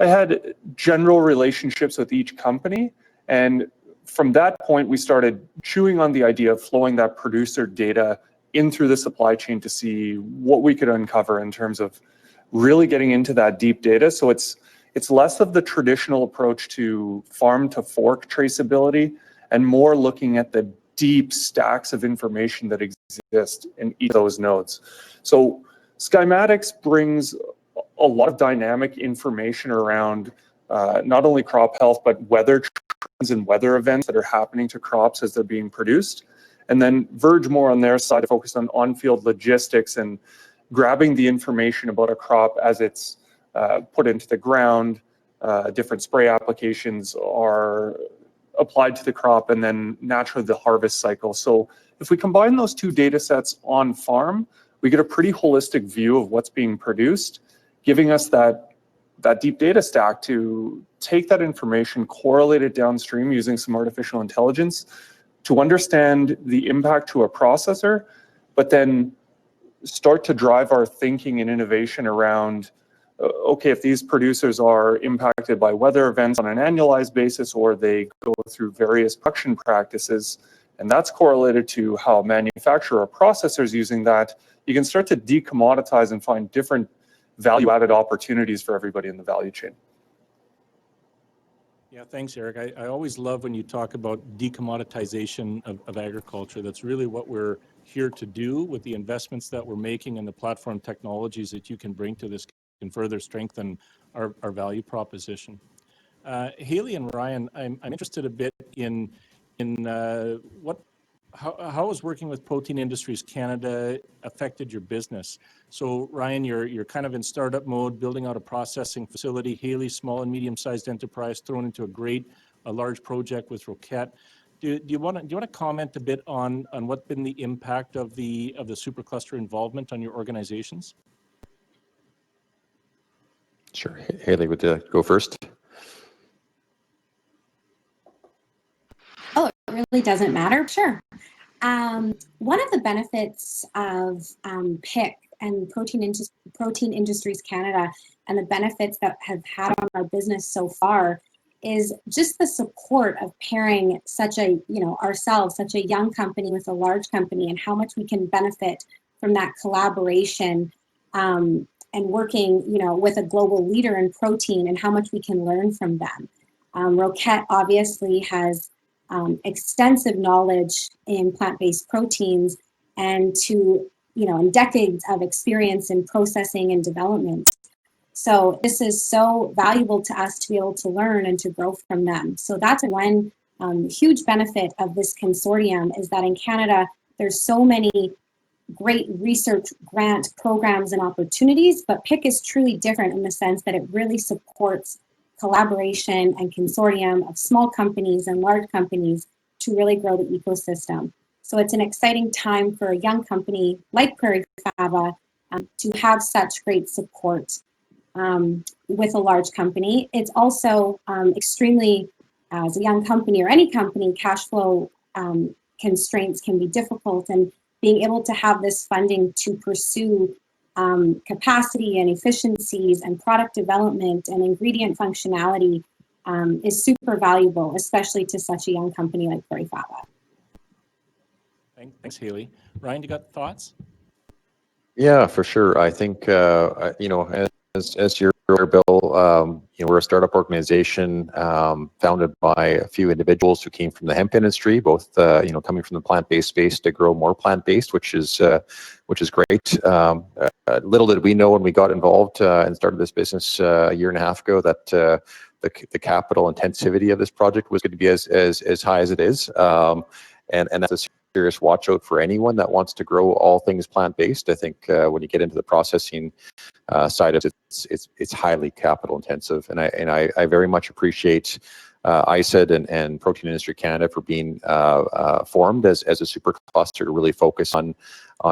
Speaker 15: I had general relationships with each company, and from that point, we started chewing on the idea of flowing that producer data in through the supply chain to see what we could uncover in terms of really getting into that deep data. So it's less of the traditional approach to farm to fork traceability and more looking at the deep stacks of information that exist in each of those nodes. So Skymatics brings a lot of dynamic information around not only crop health, but weather trends and weather events that are happening to crops as they're being produced. And then Verge more on their side focused on on-field logistics and grabbing the information about a crop as it's put into the ground. Different spray applications are applied to the crop, and then naturally the harvest cycle. So if we combine those two data sets on farm, we get a pretty holistic view of what's being produced, giving us that deep data stack to take that information, correlate it downstream using some artificial intelligence to understand the impact to a processor, but then start to drive our thinking and innovation around, okay, if these producers are impacted by weather events on an annualized basis, or they go through various production practices, and that's correlated to how a manufacturer or processor is using that, you can start to decommoditize and find different value-added opportunities for everybody in the value chain.
Speaker 1: Yeah, thanks, Eric. I always love when you talk about decommoditization of agriculture. That's really what we're here to do with the investments that we're making and the platform technologies that you can bring to this can further strengthen our value proposition. Haley and Ryan, I'm interested a bit in how has working with Protein Industries Canada affected your business? So Ryan, you're kind of in startup mode, building out a processing facility. Haley, small and medium-sized enterprise, thrown into a large project with Roquette. Do you want to comment a bit on what's been the impact of the supercluster involvement on your organizations?
Speaker 16: Sure. Haley, would you go first?
Speaker 23: Oh, it really doesn't matter. Sure. One of the benefits of PIC and Protein Industries Canada and the benefits that have had on our business so far is just the support of pairing such a, ourselves, such a young company with a large company, and how much we can benefit from that collaboration and working, with a global leader in protein, and how much we can learn from them. Roquette obviously has extensive knowledge in plant-based proteins and and decades of experience in processing and development. So this is so valuable to us to be able to learn and to grow from them. So that's one huge benefit of this consortium, is that in Canada, there's so many great research grant programs and opportunities, but PIC is truly different in the sense that it really supports collaboration and consortium of small companies and large companies to really grow the ecosystem. So it's an exciting time for a young company like Prairie Fava to have such great support with a large company. It's also extremely, as a young company or any company, cash flow constraints can be difficult, and being able to have this funding to pursue capacity and efficiencies and product development and ingredient functionality is super valuable, especially to such a young company like Prairie Fava.
Speaker 1: Thanks, Haley. Ryan, you got thoughts?
Speaker 16: Yeah, for sure. I think, as you're aware, Bill, we're a startup organization founded by a few individuals who came from the hemp industry, both, coming from the plant-based space to grow more plant-based, which is great. Little did we know when we got involved and started this business a year and a half ago that the capital intensivity of this project was going to be as high as it is. And that's a serious watch out for anyone that wants to grow all things plant-based. I think when you get into the processing side of it, it's highly capital intensive. And I very much appreciate ISED and Protein Industry Canada for being formed as a super cluster to really focus on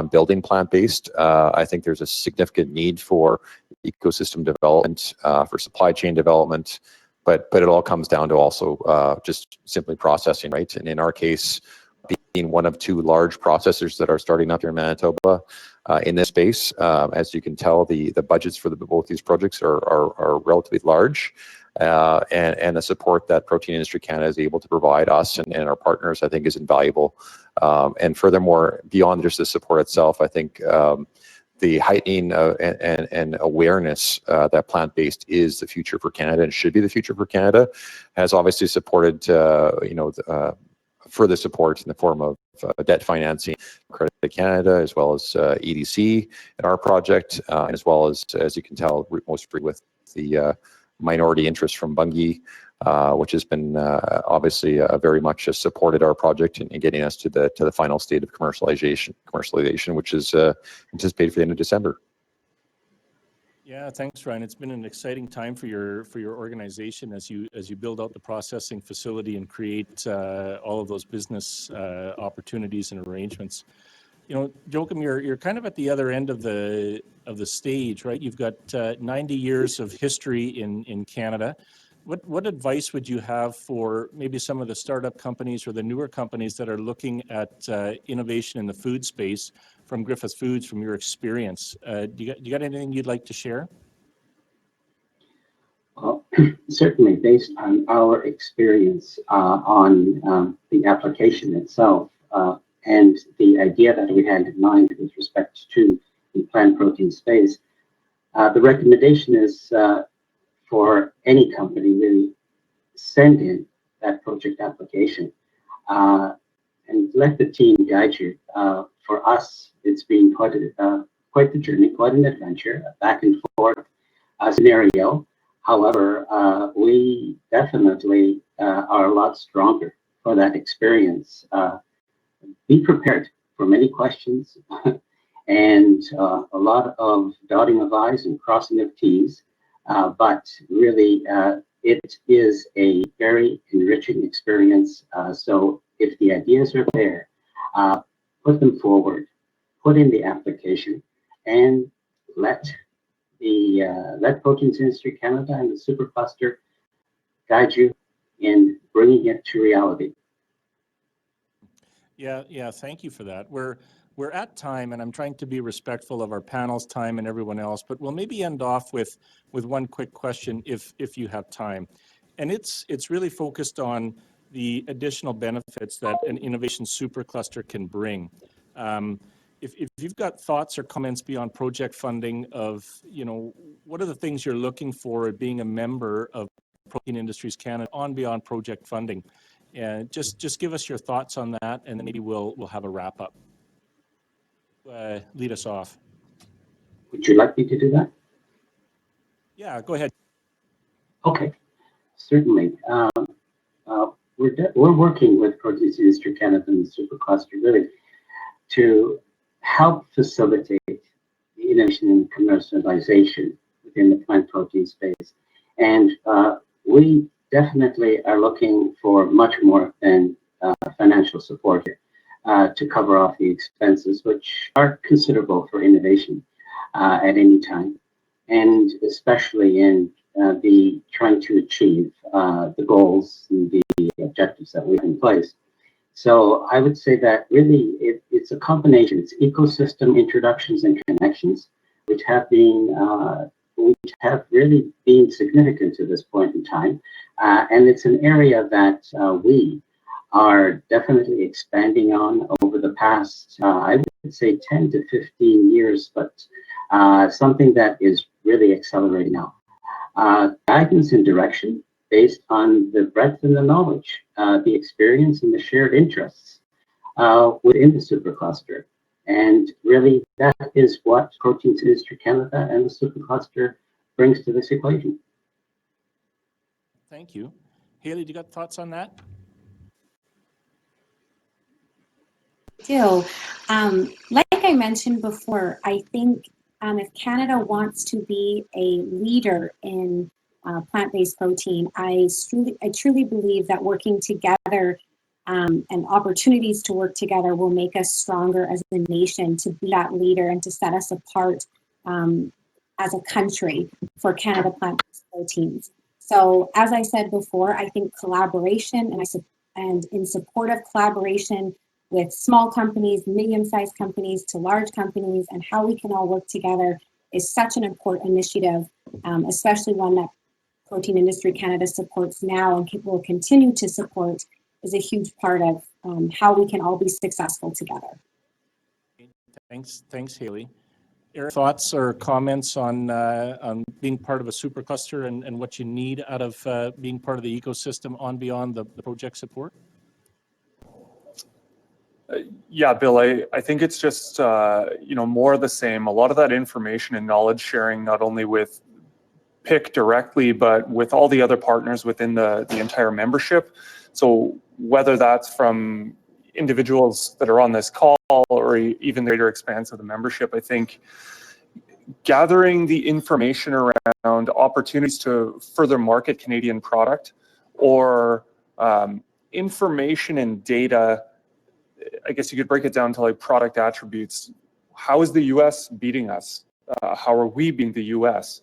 Speaker 16: building plant-based. I think there's a significant need for ecosystem development, for supply chain development, but it all comes down to also just simply processing, right? And in our case, being one of two large processors that are starting up here in Manitoba, in this space. As you can tell, the budgets for both these projects are relatively large. And the support that Protein Industry Canada is able to provide us and our partners, I think, is invaluable. And furthermore, beyond just the support itself, I think the heightening and awareness that plant-based is the future for Canada and should be the future for Canada has obviously supported, further support in the form of debt financing, Credit Canada, as well as EDC in our project, as well as you can tell, most with the minority interest from Bunge, which has been obviously very much supported our project in getting us to the final state of commercialization, which is anticipated for the end of December.
Speaker 1: Yeah, thanks, Ryan. It's been an exciting time for your organization as you build out the processing facility and create all of those business opportunities and arrangements. You know, Joachim, you're kind of at the other end of the stage, right? You've got 90 years of history in Canada. What advice would you have for maybe some of the startup companies or the newer companies that are looking at innovation in the food space from Griffith Foods, from your experience? Do you got anything you'd like to share?
Speaker 2: Well, certainly based on our experience on the application itself and the idea that we had in mind with respect to the plant protein space, the recommendation is for any company really send in that project application and let the team guide you. For us, it's been quite the journey, quite an adventure, a back and forth scenario. However, we definitely are a lot stronger for that experience. Be prepared for many questions and a lot of dotting of I's and crossing of T's. But really, it is a very enriching experience. So if the ideas are there, put them forward, put in the application, and let Protein Industry Canada and the Supercluster guide you in bringing it to reality.
Speaker 1: Yeah, thank you for that. We're at time, and I'm trying to be respectful of our panel's time and everyone else, but we'll maybe end off with one quick question if you have time. And it's really focused on the additional benefits that an innovation supercluster can bring. If you've got thoughts or comments beyond project funding of, what are the things you're looking for at being a member of Protein Industries Canada on beyond project funding? And just give us your thoughts on that, and then maybe we'll have a wrap up. Lead us off.
Speaker 2: Would you like me to do that?
Speaker 1: Yeah, go ahead.
Speaker 2: Okay, certainly. We're working with Protein Industry Canada and the Supercluster really to help facilitate the innovation and commercialization within the plant protein space. And we definitely are looking for much more than financial support here. To cover off the expenses, which are considerable for innovation at any time, and especially in the trying to achieve the goals and the objectives that we have in place. So I would say that really it's a combination. It's ecosystem introductions and connections, which have really been significant to this point in time, and it's an area that we are definitely expanding on over the past, I would say 10 to 15 years, but something that is really accelerating now. Guidance and direction based on the breadth and the knowledge, the experience and the shared interests within the supercluster. And really that is what Protein Industry Canada and the supercluster brings to this equation.
Speaker 1: Thank you. Haley, do you got thoughts on that?
Speaker 23: Do. Like I mentioned before, I think if Canada wants to be a leader in plant-based protein, I truly believe that working together and opportunities to work together will make us stronger as a nation to be that leader and to set us apart as a country for Canada plant-based proteins. So as I said before, I think collaboration and in support of collaboration, with small companies, medium-sized companies to large companies, and how we can all work together is such an important initiative, especially one that Protein Industry Canada supports now and will continue to support, is a huge part of how we can all be successful together.
Speaker 1: Thanks, Haley. Eric, thoughts or comments on being part of a supercluster and what you need out of being part of the ecosystem on beyond the project support?
Speaker 15: Yeah, Bill, I think it's just, more of the same. A lot of that information and knowledge sharing, not only with PIC directly, but with all the other partners within the entire membership. So whether that's from individuals that are on this call or even the greater expanse of the membership, I think gathering the information around opportunities to further market Canadian product or information and data, I guess you could break it down to like product attributes. How is the US beating us? How are we beating the US?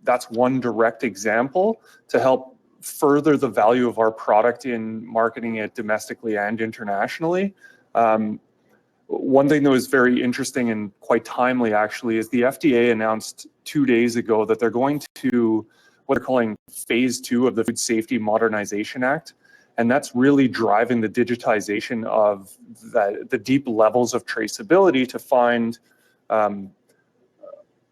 Speaker 15: That's one direct example to help further the value of our product in marketing it domestically and internationally. One thing that was very interesting and quite timely actually is the FDA announced 2 days ago that they're going to what they're calling phase 2 of the Food Safety Modernization Act. And that's really driving the digitization of the deep levels of traceability to find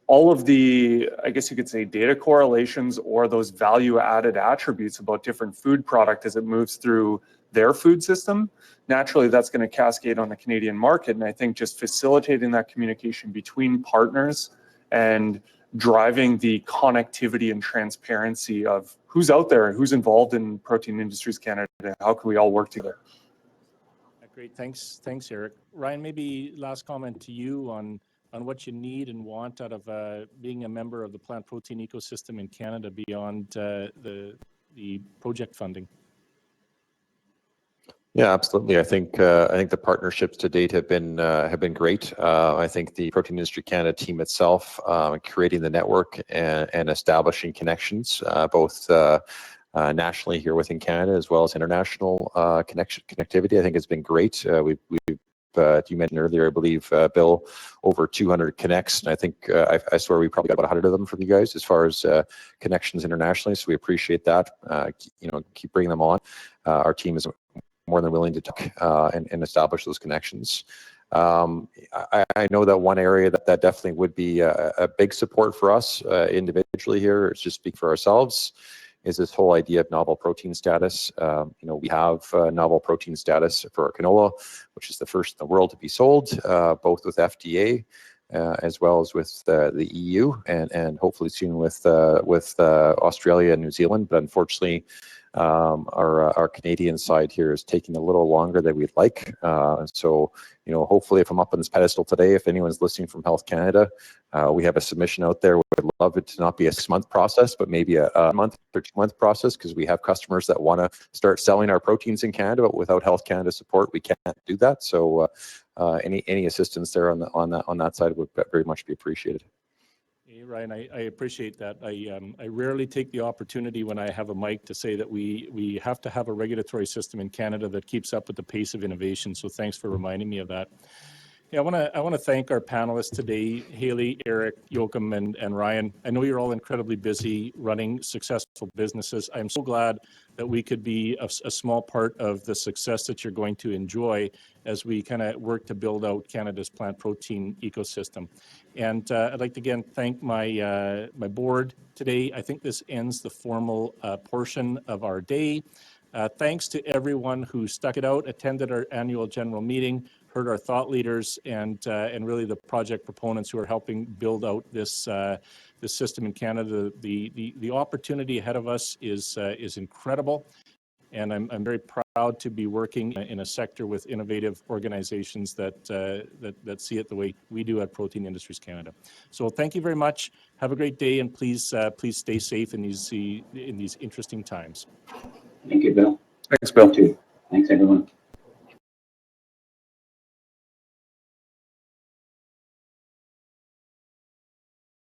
Speaker 15: all of the, I guess you could say, data correlations or those value-added attributes about different food product as it moves through their food system. Naturally, that's going to cascade on the Canadian market. And I think just facilitating that communication between partners and driving the connectivity and transparency of who's out there and who's involved in Protein Industries Canada and how can we all work together.
Speaker 1: Great, thanks, Eric. Ryan, maybe last comment to you on what you need and want out of being a member of the plant protein ecosystem in Canada beyond the project funding.
Speaker 16: Yeah, absolutely. I think the partnerships to date have been great. I think the Protein Industry Canada team itself, creating the network and establishing connections, both nationally here within Canada as well as international connectivity, I think has been great. We've you mentioned earlier, I believe, Bill, over 200 connects, and I think I swear we probably got about 100 of them from you guys as far as connections internationally. So we appreciate that. Keep bringing them on. Our team is more than willing to talk and establish those connections. I know that one area that definitely would be a big support for us individually here, is just speak for ourselves, is this whole idea of novel protein status. We have novel protein status for our canola, which is the first in the world to be sold, both with FDA as well as with the EU, and hopefully soon with Australia and New Zealand. But unfortunately, our Canadian side here is taking a little longer than we'd like. So, hopefully if I'm up on this pedestal today, if anyone's listening from Health Canada, we have a submission out there. We'd love it to not be a 6-month process, but maybe a month or 2-month process, because we have customers that want to start selling our proteins in Canada, but without Health Canada support, we can't do that. So any assistance there on that side would very much be appreciated.
Speaker 1: Hey, Ryan, I appreciate that. I rarely take the opportunity when I have a mic to say that we have to have a regulatory system in Canada that keeps up with the pace of innovation. So thanks for reminding me of that. Yeah, I want to thank our panelists today, Haley, Eric, Joachim, and Ryan. I know you're all incredibly busy running successful businesses. I'm so glad that we could be a small part of the success that you're going to enjoy as we kind of work to build out Canada's plant protein ecosystem. And I'd like to again thank my board today. I think this ends the formal portion of our day. Thanks to everyone who stuck it out, attended our annual general meeting, heard our thought leaders, and really the project proponents who are helping build out this system in Canada. The opportunity ahead of us is incredible, and I'm very proud to be working in a sector with innovative organizations that see it the way we do at Protein Industries Canada. So thank you very much. Have a great day, and please stay safe in these interesting times.
Speaker 2: Thank you, Bill.
Speaker 15: Thanks, Bill.
Speaker 2: Thanks, everyone.